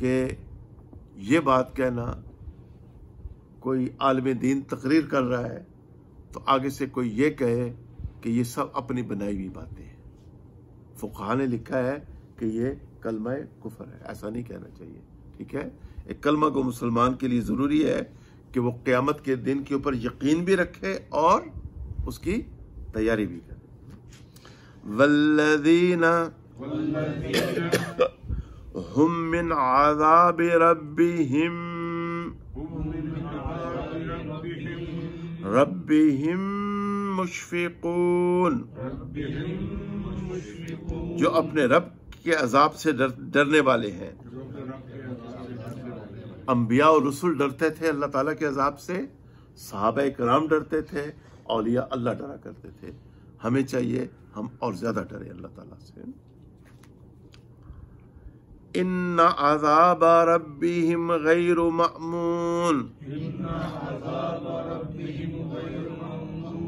कि ये बात कहना कोई आलिम दीन तकरीर कर रहा है तो आगे से कोई ये कहे कि ये सब अपनी बनाई हुई बातें हैं। फुक़हा ने लिखा है कि ये कलमा कुफ्र है, ऐसा नहीं कहना चाहिए। ठीक है, एक कलमा को मुसलमान के लिए ज़रूरी है कि वो क़यामत के दिन के ऊपर यकीन भी रखे और उसकी तैयारी भी करे। वल्लज़ीना हुम मिन आज़ाबि रब्बिहिम मुशफ़िक़ून, जो अपने रब के अजाब से डरने वाले हैं। अंबिया और रसूल डरते थे अल्लाह ताला के अजाब से, सहाबा किराम डरते थे, औलिया अल्लाह डरा करते थे। हमें चाहिए हम और ज्यादा डरे अल्लाह ताला से। इन्ना अज़ाब रब्बिहिम गैरु मअमून,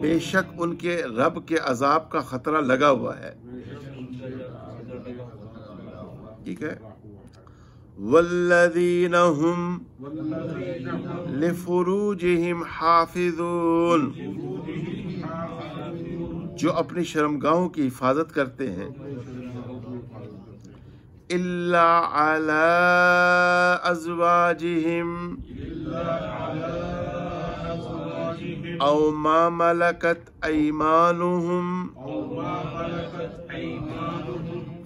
बेशक उनके रब के अजाब का खतरा लगा हुआ है। ठीक है, वल्लज़ीन हुम लिफुरूजिहिम हाफिज़ून, जो अपनी शर्मगाहों की हिफाजत करते हैं। इल्ला अला अज़वाजिहिम औ मा मलकत ऐमानुहुम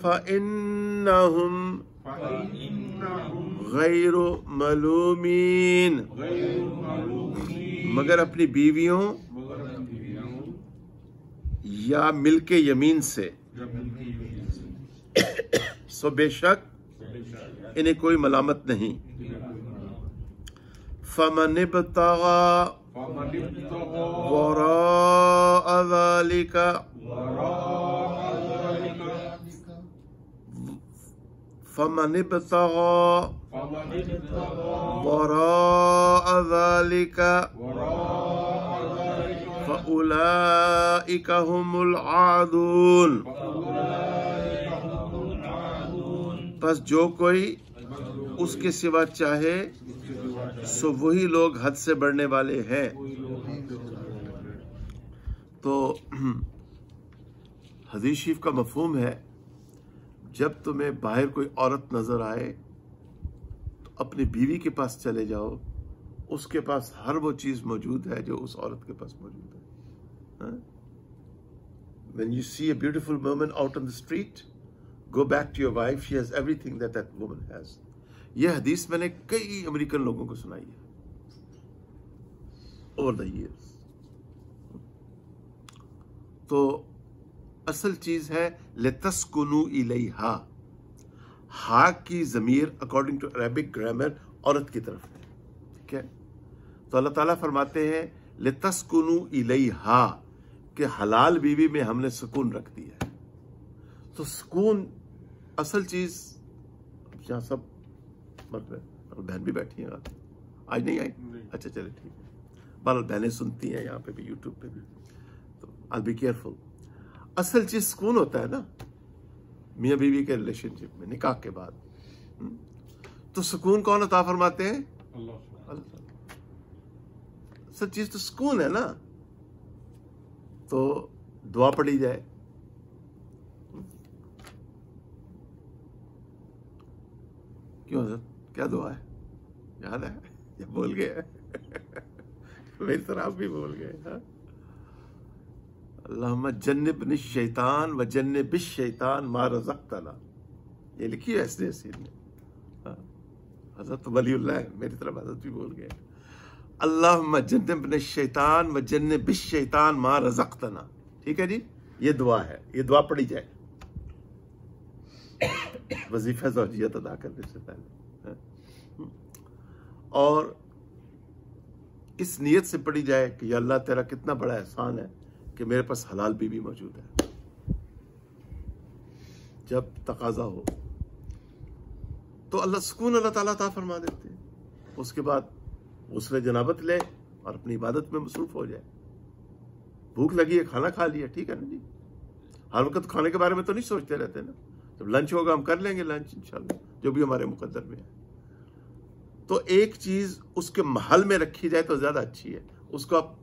फ़इन्नहुम गैरु मलूमीन, मगर अपनी बीवियों या मिल्के यमीन से, सो बेशक इन्हें कोई मलामत नहीं। फमन इब्तगा वराअ ज़ालिका, फमन इब्तगा वराअ ज़ालिका फ़उलाइका हुमुल आदून, बस जो कोई उसके सिवा चाहे सो वही लोग हद से बढ़ने वाले हैं। तो हदीस शरीफ का मफहूम है, जब तुम्हें बाहर कोई औरत नजर आए तो अपनी बीवी के पास चले जाओ, उसके पास हर वो चीज मौजूद है जो उस औरत के पास मौजूद है। When you see a beautiful woman out on the street, go back to your wife, she has everything that that woman has. यह हदीस मैंने कई अमेरिकन लोगों को सुनाई है over the years। तो असल चीज है लितस्कुनु इलैहा, हा की ज़मीर अकॉर्डिंग टू अरबिक ग्रामर औरत की तरफ है। ठीक है, तो अल्लाह ताला फरमाते हैं लितस्कुनु इलैहा कि हलाल बीवी में हमने सुकून रख दिया है। तो सुकून असल चीज, यहाँ सब बहन भी बैठी हैं, आज नहीं आई? अच्छा चले ठीक है, बहनें सुनती हैं यहाँ पे भी, यूट्यूब पे भी, तो आई बी केयरफुल। असल चीज सुकून होता है ना मियां बीवी के रिलेशनशिप में, निकाह के बाद। तो सुकून कौन अता फरमाते हैं? अल्लाह। असल चीज तो सुकून है ना। तो दुआ पढ़ी जाए। क्यों सर, क्या दुआ है? याद है या भूल गए? मेरी तरह आप भी भूल गए। अल्लाहुम्मा जन्निबनी शैतान व जन्निबिश शैतान मा रज़क़तना, ये लिखी है ऐसे ने। हज़रत वलीउल्लाह है, मेरी तरफ हज़रत भी भूल गए। अल्लाहुम्मा जन्निबनी शैतान व जन्निबिश शैतान मा रज़क़तना। ठीक है जी, ये दुआ है, ये दुआ पढ़ी जाए वजीफा ज़ौजियत अदा करने से पहले। और इस नियत से पढ़ी जाए कि या अल्लाह तेरा कितना बड़ा एहसान है कि मेरे पास हलाल बीवी मौजूद है। जब तकाजा हो तो अल्लाह सुकून अल्लाह ताला अता फरमा देते हैं। उसके बाद उसने जनाबत ले और अपनी इबादत में मसरूफ हो जाए। भूख लगी है, खाना खा लिया, ठीक है ना जी। हर वक्त खाने के बारे में तो नहीं सोचते रहते ना। जब लंच होगा हम कर लेंगे लंच इंशाल्लाह, जो भी हमारे मुकद्दर में है। तो एक चीज उसके महल में रखी जाए तो ज्यादा अच्छी है उसको आप।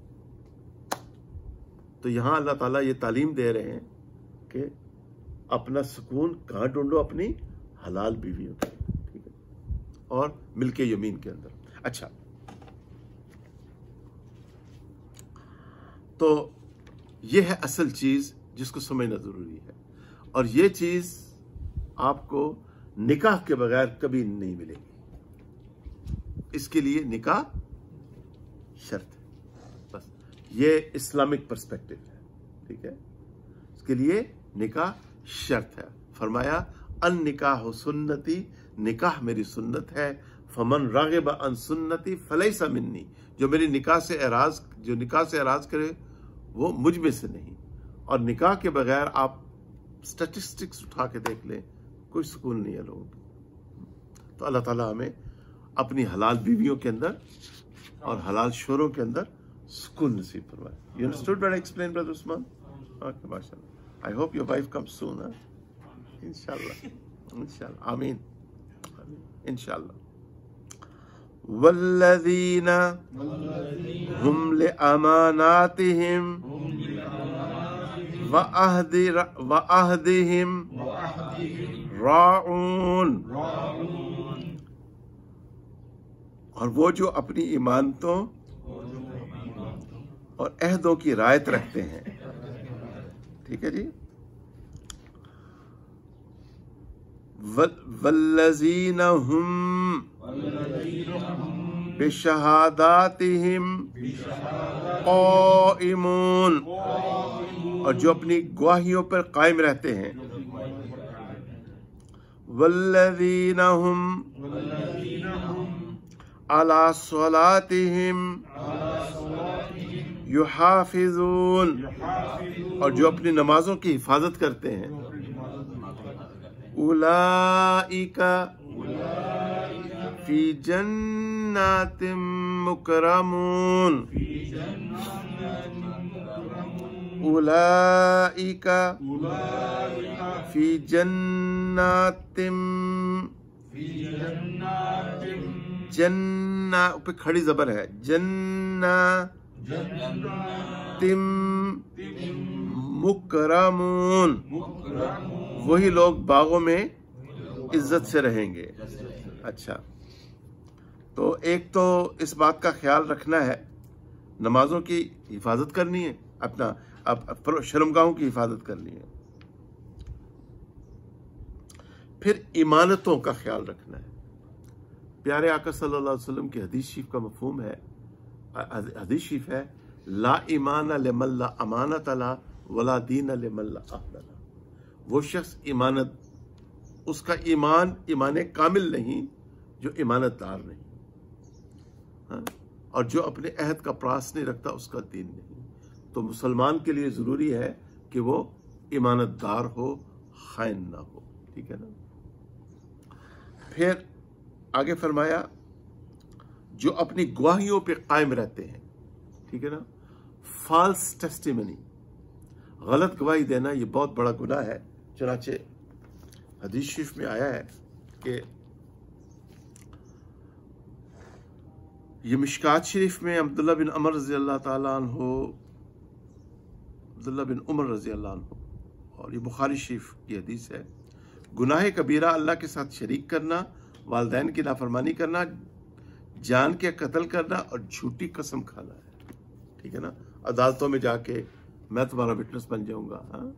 तो यहां अल्लाह ताला ये तालीम दे रहे हैं कि अपना सुकून कहां ढूंढो? अपनी हलाल बीवियों के, ठीक है, और मिल्के यमीन के अंदर। अच्छा, तो ये है असल चीज जिसको समझना जरूरी है। और ये चीज आपको निकाह के बगैर कभी नहीं मिलेगी। इसके लिए निकाह शर्त है, बस ये इस्लामिक पर्सपेक्टिव है, ठीक है। इसके लिए निकाह शर्त है। फरमाया अन निकाह सुन्नती, निकाह मेरी सुन्नत है। फमन रागिब अन सुन्नती फलैसा मिन्नी, जो मेरी निकाह से एराज करे वो मुझ में से नहीं। और निकाह के बगैर आप स्टैटिस्टिक्स उठा के देख लें, कोई सुकून नहीं है लोगों को। तो अल्लाह ताला हमें अपनी हलाल बीवियों के अंदर और हलाल शोरों के अंदर सुकून नसीब फरमाए। You understood what I explained, brother Usman? Okay, mashallah. I hope your wife comes soon, huh? Inshallah. Inshallah. Ameen. Inshallah. वल्लज़ीना हुम लिअमानातिहिम व अहदिहिम राऊन, और वो जो अपनी इमानतों और अहदों की रायत रखते हैं। ठीक है जी। वल्लज़ीना हुम बिशहादातिहिम क़ाइमून, और जो अपनी गवाहियों पर कायम रहते हैं। वल्लज़ीना हुम अला सलातिहिम युहाफिज़ून, और जो अपनी नमाजों की हिफाजत करते हैं। उलाइका फी जन्नातिम मुकरमून, उलाइका फी जन्नातिम, जन्ना पे खड़ी जबर है, जन्ना तिम मुकरमून, वही लोग बागों में इज्जत से रहेंगे। अच्छा, तो एक तो इस बात का ख्याल रखना है, नमाजों की हिफाजत करनी है, अपना शर्मगाहों की हिफाजत करनी है। फिर इमानतों का ख्याल रखना है। प्यारे आका सल्लल्लाहु अलैहि वसल्लम की हदीस शरीफ का मफहूम है, हदीस शरीफ है, ला ईमान लिमन ला अमानत ला वला दीन लिमन ला अहद ला। वो शख्स इमानत, उसका ईमान ईमान कामिल नहीं जो इमानतदार नहीं, हाँ? और जो अपने अहद का प्रास नहीं रखता उसका दीन नहीं। तो मुसलमान के लिए जरूरी है कि वो ईमानतदार हो, खाइन ना हो। ठीक है ना। फिर आगे फरमाया जो अपनी गवाहियों पे कायम रहते हैं। ठीक है ना। फॉल्स टेस्टिमनी, गलत गवाही देना ये बहुत बड़ा गुनाह है। चुनाचे हदीस शरीफ में आया है कि ये मिशकात शरीफ में अब्दुल्ला बिन उमर रज़ी अल्लाह ताला अन्हु, अब्दुल्ला बिन उमर रज़ी अल्लाह अन्हु, और ये बुखारी शरीफ की हदीस है, गुनाह कबीरा अल्लाह के साथ शरीक करना, वालिदैन की नाफरमानी करना, जान के कत्ल करना और झूठी कसम खाना है। ठीक है ना, अदालतों में जाके मैं तुम्हारा विटनेस बन जाऊंगा। हाँ,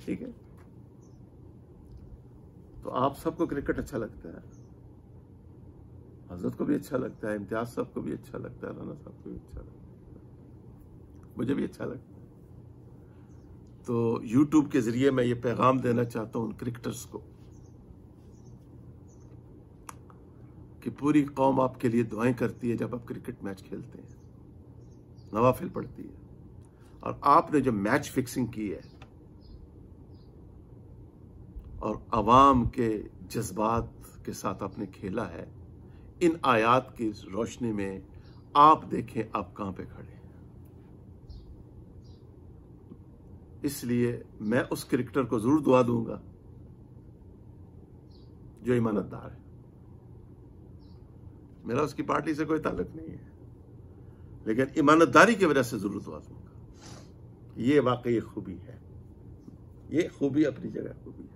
ठीक है। तो आप सबको क्रिकेट अच्छा लगता है, हजरत को भी अच्छा लगता है, इम्तियाज साहब को भी अच्छा लगता है, राना साहब को भी अच्छा लगता है, मुझे भी अच्छा लगता है। तो यूट्यूब के जरिए मैं ये पैगाम देना चाहता हूं उन क्रिकेटर्स को कि पूरी कौम आपके लिए दुआएं करती है जब आप क्रिकेट मैच खेलते हैं, नवाफिल पड़ती है, और आपने जो मैच फिक्सिंग की है और अवाम के जज्बात के साथ आपने खेला है, इन आयात की रोशनी में आप देखें आप कहां पे खड़े हैं। इसलिए मैं उस क्रिकेटर को जरूर दुआ दूंगा जो ईमानदार है। मेरा उसकी पार्टी से कोई ताल्लुक नहीं है, लेकिन ईमानदारी की वजह से जरूर दुआ दूंगा। ये वाकई खूबी है, ये खूबी अपनी जगह खूबी है।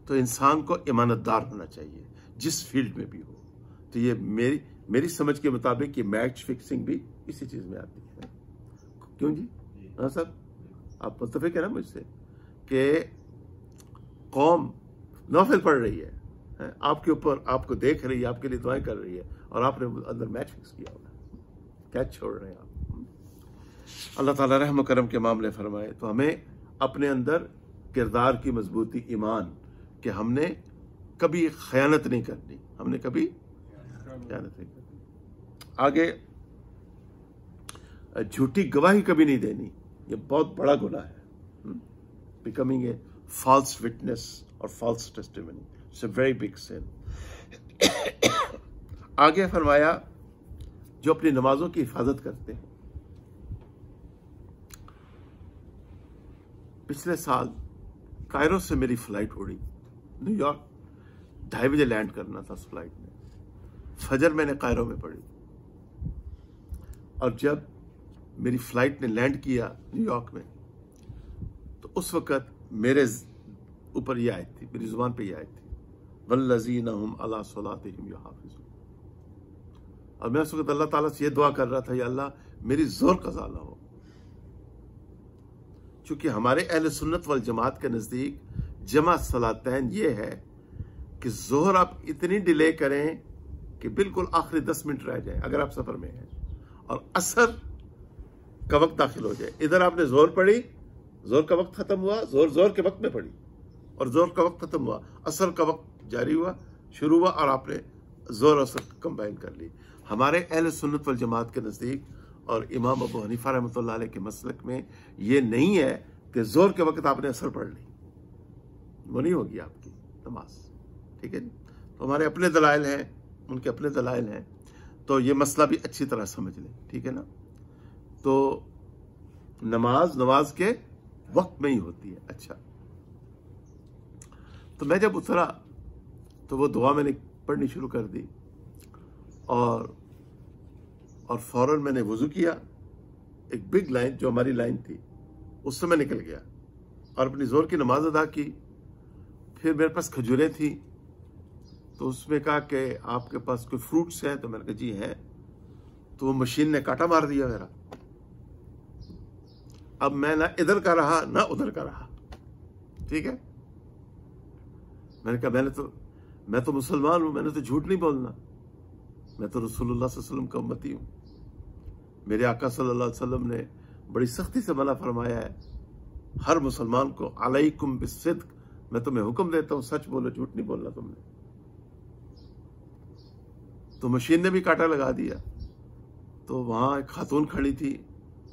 तो इंसान को ईमानदार होना चाहिए जिस फील्ड में भी हो। तो ये मेरी समझ के मुताबिक ये मैच फिक्सिंग भी इसी चीज में आती है। क्यों जी? हाँ सर, आप मुत्तफिक है ना मुझसे कि कौम नौफिल पढ़ रही है, आपके ऊपर, आपको देख रही है, आपके लिए दुआएं कर रही है, और आपने अंदर मैच फिक्स किया हुआ है, कैच छोड़ रहे हैं आप। अल्लाह ताला रहम करम के मामले फरमाए। तो हमें अपने अंदर किरदार की मजबूती, ईमान, कि हमने कभी खयानत नहीं करनी, हमने कभी खयानत नहीं करनी। आगे झूठी गवाही कभी नहीं देनी, ये बहुत बड़ा गुनाह है। बिकमिंग ए फॉल्स विटनेस और false testimony, it's a very big sin. आगे फरमाया जो अपनी नमाजों की हिफाजत करते हैं। पिछले साल कायरो से मेरी फ्लाइट उड़ी, न्यूयॉर्क 2:30 बजे लैंड करना था उस फ्लाइट में। फजर मैंने कायरो में पढ़ी, और जब मेरी फ्लाइट ने लैंड किया न्यूयॉर्क में, तो उस वक्त मेरे ऊपर यह आयत थी, मेरी जुबान पे यह आयत थी, वल्लज़ीना हुम अला सलातिहिम युहाफ़िज़ून। और मैं उस वक्त अल्लाह ताला से ये दुआ कर रहा था, या अल्लाह मेरी जोर कज़ा ना हो। चूंकि हमारे अहले सुन्नत वल जमात के नजदीक जमा सलातैन ये है कि जोहर आप इतनी डिले करें कि बिल्कुल आखिरी 10 मिनट रह जाए अगर आप सफर में हैं, और असर का वक्त दाखिल हो जाए। इधर आपने जोर पढ़ी, जोर का वक्त खत्म हुआ, जोर के वक्त में पढ़ी, और जोर का वक्त खत्म हुआ, असर का वक्त जारी हुआ, शुरू हुआ, और आपने जोर असर कंबाइन कर ली। हमारे अहले सुन्नत वल जमात के नजदीक और इमाम अबू हनीफा रहमतुल्लाह अलैह के मसलक में ये नहीं है कि जोर के वक्त आपने असर पढ़ ली, वो नहीं होगी आपकी नमाज। ठीक है जी? तो हमारे अपने दलाइल हैं, उनके अपने दलाइल हैं, तो ये मसला भी अच्छी तरह समझ लें। ठीक है ना? तो नमाज के वक्त में ही होती है। अच्छा, तो मैं जब उतरा तो वो दुआ मैंने पढ़नी शुरू कर दी, और फौरन मैंने वुजू किया। एक बिग लाइन जो हमारी लाइन थी उससे मैं निकल गया और अपनी जोर की नमाज अदा की। फिर मेरे पास खजूरें थी, तो उसमें कहा कि आपके पास कोई फ्रूट्स हैं? तो मैंने कहा जी हैं। तो वो मशीन ने कांटा मार दिया मेरा। अब मैं ना इधर का रहा ना उधर का रहा। ठीक है, मैंने कहा मैं तो मुसलमान हूं, मैंने तो झूठ नहीं बोलना, मैं तो रसूलुल्लाह सल्लल्लाहु अलैहि वसल्लम का उम्मती हूं। मेरे आका सल्लल्लाहु अलैहि वसल्लम ने बड़ी सख्ती से मना फरमाया है हर मुसलमान को, अलैकुम बिस्सिद्क, मैं तुम्हें हुक्म देता हूं सच बोलो, झूठ नहीं बोलना तुमने। तो मशीन ने भी कांटा लगा दिया। तो वहां एक खातून खड़ी थी,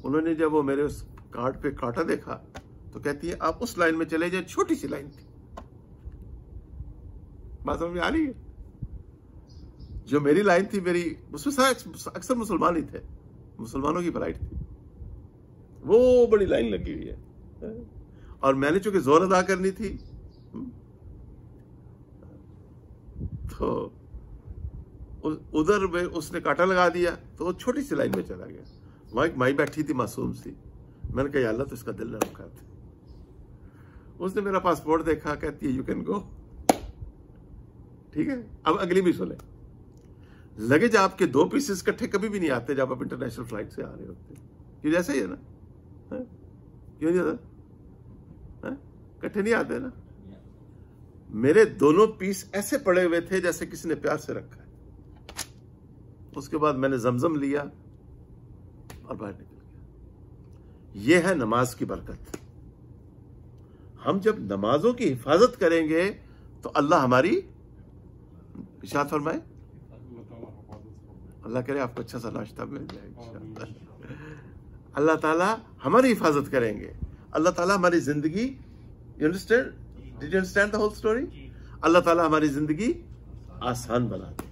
उन्होंने जब वो मेरे उस कार्ड पे कांटा देखा तो कहती है आप उस लाइन में चले जाए, छोटी सी लाइन थी। बात समझ में आ रही है? जो मेरी लाइन थी, मेरी उसमें अक्सर मुसलमान ही थे, मुसलमानों की फ्लाइट थी। वो बड़ी लाइन लगी हुई है। और मैंने चूंकि जोर अदा करनी थी तो उधर में उसने कांटा लगा दिया, तो वो छोटी सी लाइन में चला गया। वहां एक माई बैठी थी मासूम सी, मैंने कहा अल्लाह तो इसका दिल न रुका था। उसने मेरा पासपोर्ट देखा, कहती है यू कैन गो। ठीक है, अब अगली भी सुने। लगेज आपके 2 पीसेस इकट्ठे कभी भी नहीं आते जब आप इंटरनेशनल फ्लाइट से आ रहे होते, क्यों? जैसे ही है ना, क्यों नहीं आता? इकट्ठे नहीं आते ना। मेरे दोनों पीस ऐसे पड़े हुए थे जैसे किसी ने प्यार से रखा है। उसके बाद मैंने जमजम लिया और बाहर निकल गया। यह है नमाज की बरकत। हम जब नमाजों की हिफाजत करेंगे तो अल्लाह हमारी इशाअत फरमाए, अल्लाह करे आपको अच्छा सा नाश्ता मिल जाए। अल्लाह ताला हमारी हिफाजत करेंगे, अल्लाह ताला हमारी जिंदगी, you understand, did you understand the whole story? Allah ताला हमारी जिंदगी आसान बना दे।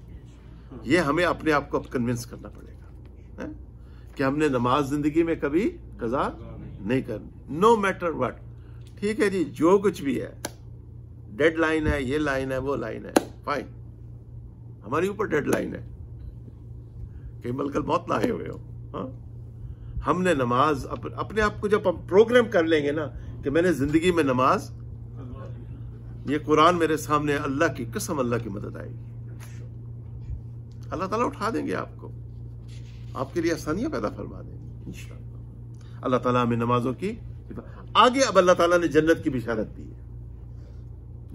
ये हमें अपने आप को कन्विंस करना पड़ेगा है? कि हमने नमाज जिंदगी में कभी कज़ा नहीं करनी, नो मैटर व्हाट। ठीक है जी, जो कुछ भी है, डेडलाइन है, ये लाइन है, वो लाइन है, फाइन, हमारे ऊपर डेडलाइन है, कहीं मलकल मौत ना आए हुए हो। हाँ? हमने नमाज अपने आप को जब हम प्रोग्राम कर लेंगे ना कि मैंने जिंदगी में नमाज, ये कुरान मेरे सामने, अल्लाह की कसम, अल्लाह की मदद आएगी। अल्लाह ताला उठा देंगे आपको, आपके लिए आसानियां पैदा फरमा देंगे इंशाअल्लाह। अल्लाह ताला हमें नमाजों की आगे, अब अल्लाह ताला ने जन्नत की बिशारत दी है।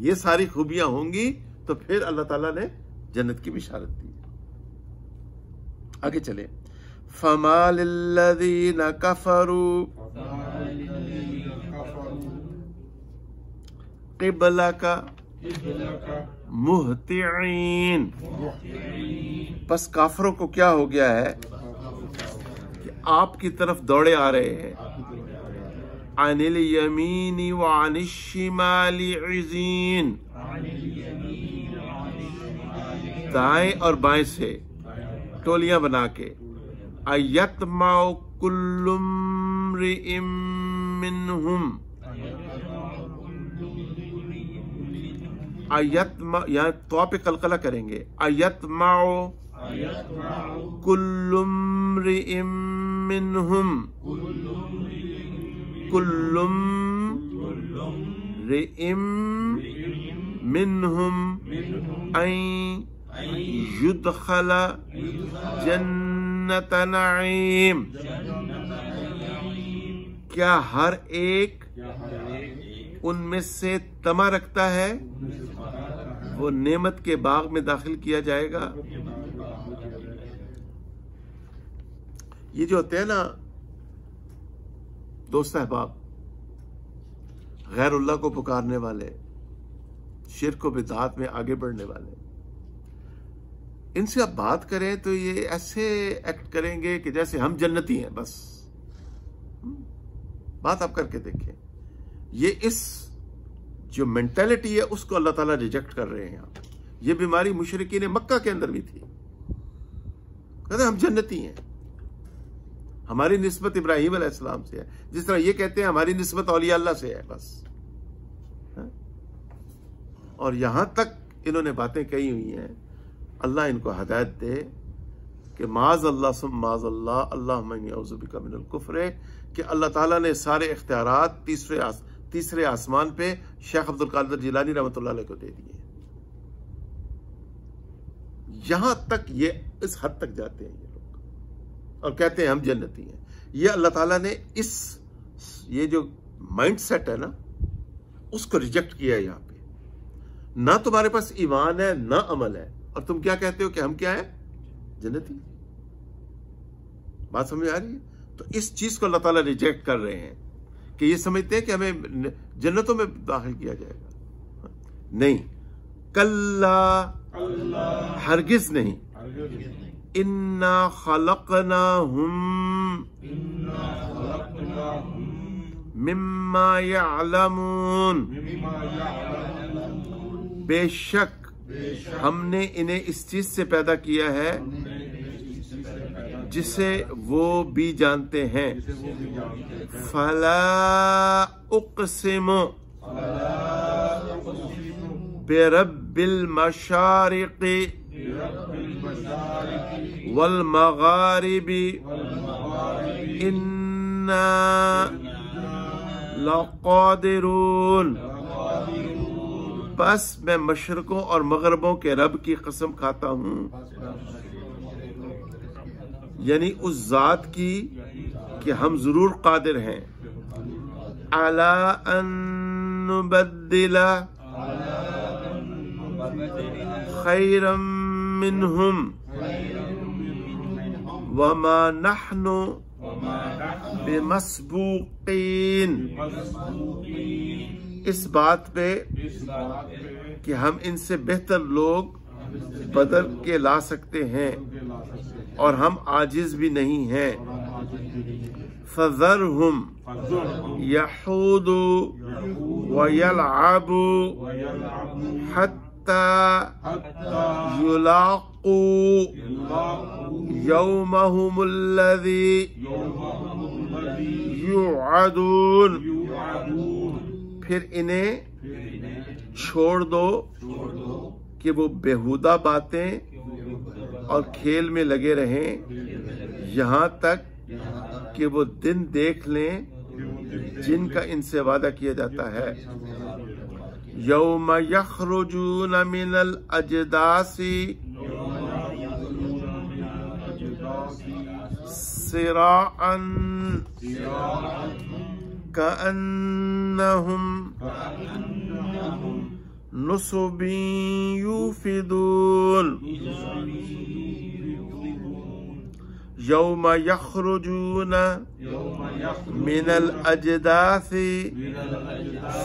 ये सारी खूबियां होंगी तो फिर अल्लाह ताला ने जन्नत की बिशारत दी है। आगे चले। फमा लिल्लज़ीना कफरू क़िबलका मुहतिईन। बस काफरों को क्या हो गया है कि आपकी तरफ दौड़े आ रहे हैं। अनिल यमीनी व अनिश शिमाली इज़ीन, दाएं और बाएं से टोलियां बना के। अयतमाउ कुल्लु इम्रिइम मिनहुम, अयतमा, यहाँ तो पे कलकला करेंगे। अयतमाउ कुल्लु इम्रिइम मिनहुम, कुल्लु इम्रिइम मिनहुम अन युदखला जन्नत नईम। क्या हर एक उनमें से तमा रखता है वो नेमत के बाग में दाखिल किया जाएगा? ये जो होते हैं ना दोस्त अहबाब, गैरुल्लाह को पुकारने वाले, शिर्क व बिदअत में आगे बढ़ने वाले, इनसे आप बात करें तो ये ऐसे एक्ट करेंगे कि जैसे हम जन्नती हैं। बस बात आप करके देखें। ये इस जो मेंटालिटी है उसको अल्लाह ताला रिजेक्ट कर रहे हैं यहाँ। ये बीमारी मुशरिकीन मक्का के अंदर भी थी। कहते हम जन्नती हैं, हमारी निस्बत इब्राहिम अलैहिस्सलाम से है, जिस तरह ये कहते हैं हमारी निस्बत औलिया अल्लाह से है बस। और यहां तक इन्होंने बातें कही हुई हैं, अल्लाह इनको हिदायत दे कि माज अल्लाह सुम माज अल्लाह अल्लाहुम्मा इन्नी अऊज़ु बिका मिनल कुफ्र, कि अल्लाह ताला ने सारे इख्तियारात तीसरे आसमान पे शेख अब्दुल कादिर जिलानी रहमतुल्लाह अलैह को दे दिए। यहां तक ये इस हद तक जाते हैं ये लोग और कहते हैं हम जन्नती हैं। ये अल्लाह ताला ने ये जो माइंड सेट है ना उसको रिजेक्ट किया है। यहां पे ना तुम्हारे पास ईमान है ना अमल है, और तुम क्या कहते हो कि हम क्या है? जन्नती। बात समझ आ रही है? तो इस चीज को अल्लाह ताला रिजेक्ट कर रहे हैं कि ये समझते हैं कि हमें जन्नतों में दाखिल किया जाएगा। नहीं, कल्ला, हरगिज नहीं। इन्ना खलकनाहुम मिम्मा यअलमून, बेशक हमने इन्हें इस चीज से पैदा किया है जिसे वो भी जानते हैं। फला उक़सिमु बिरब्बिल मशारिक़ि वल मगारिबि इन्ना लक़ादिरून। बस मैं मशरकों और मगरबों के रब की कसम खाता हूँ, यानी उस जात की कि हम जरूर कादिर हैं। अला अन नुबद्दिला खैरम मिनहुम वमा नहनु बिमस्बूकीन। इस बात पे कि हम इनसे बेहतर लोग बदल के ला सकते हैं और हम आजिज भी नहीं हैं। फज़रहुम यहूदु व यलअबु हत्ता युलाक़ू यौमहुमुल्लज़ी युअदून। फिर इन्हें छोड़ दो कि वो बेहुदा बातें और खेल में लगे रहें यहाँ तक कि वो दिन देख लें जिनका इनसे वादा किया जाता है। यौम यखरुजून मिनल अजदासी सिराअन कअन्नहुम नुसुबिन यूफिदून। यौम यखरुजून मिनल अजदासी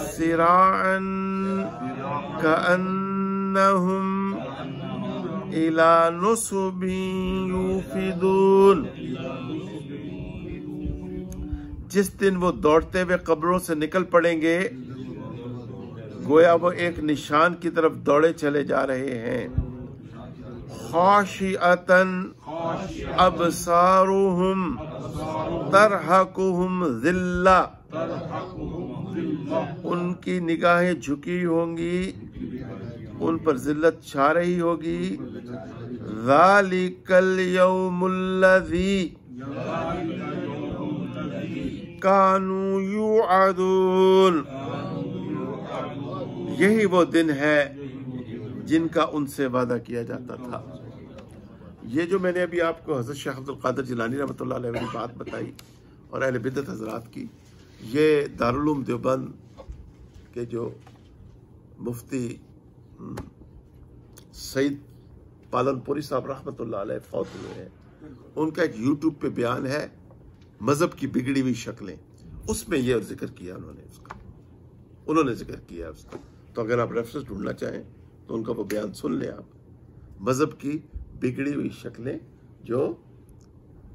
सिराअन कअन्नहुम इला नुसुबिन यूफिदून। जिस दिन वो दौड़ते हुए कब्रों से निकल पड़ेंगे गोया वो एक निशान की तरफ दौड़े चले जा रहे हैं। खाशिअतन अबसारुहुम तरहकुहुम ज़िल्ला। उनकी निगाहें झुकी होंगी, उन पर जिल्लत छा रही होगी। ज़ालिकल यौमुल्लज़ी कानू युअदून। यही वो दिन है जिनका उनसे वादा किया जाता था। ये जो मैंने अभी आपको हज़रत शेख अब्दुल कादिर जिलानी रहमतुल्लाह अलैह की बात बताई और अहले बिदअत हज़रात की, ये दारुल उलूम देवबंद के जो मुफ्ती सईद पालनपुरी साहब रहमतुल्लाह अलैह फौत हुए हैं, उनका एक यूट्यूब पे बयान है मजहब की बिगड़ी हुई शक्लें। उसमें यह जिक्र किया उन्होंने जिक्र किया उसका। तो अगर आप रेफरेंस ढूंढना चाहें तो उनका वो बयान सुन लें आप। मजहब की बिगड़ी हुई शक्लें जो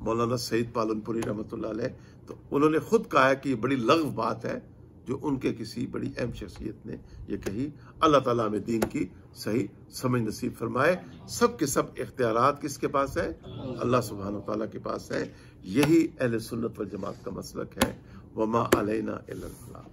मौलाना सईद पालनपुरी रहमतुल्लाह अलैह, तो उन्होंने खुद कहा है कि ये बड़ी लग़्व बात है जो उनके किसी बड़ी अहम शख्सियत ने ये कही। अल्लाह ताला में दीन की सही समझ नसीब फरमाए। सब के सब इख्तियारात किसके पास है? अल्लाह सुब्हानहू व तआला के पास है। यही अहले सुन्नत वल जमात का मसलक है। वमा अलैना इल्लल बलाग।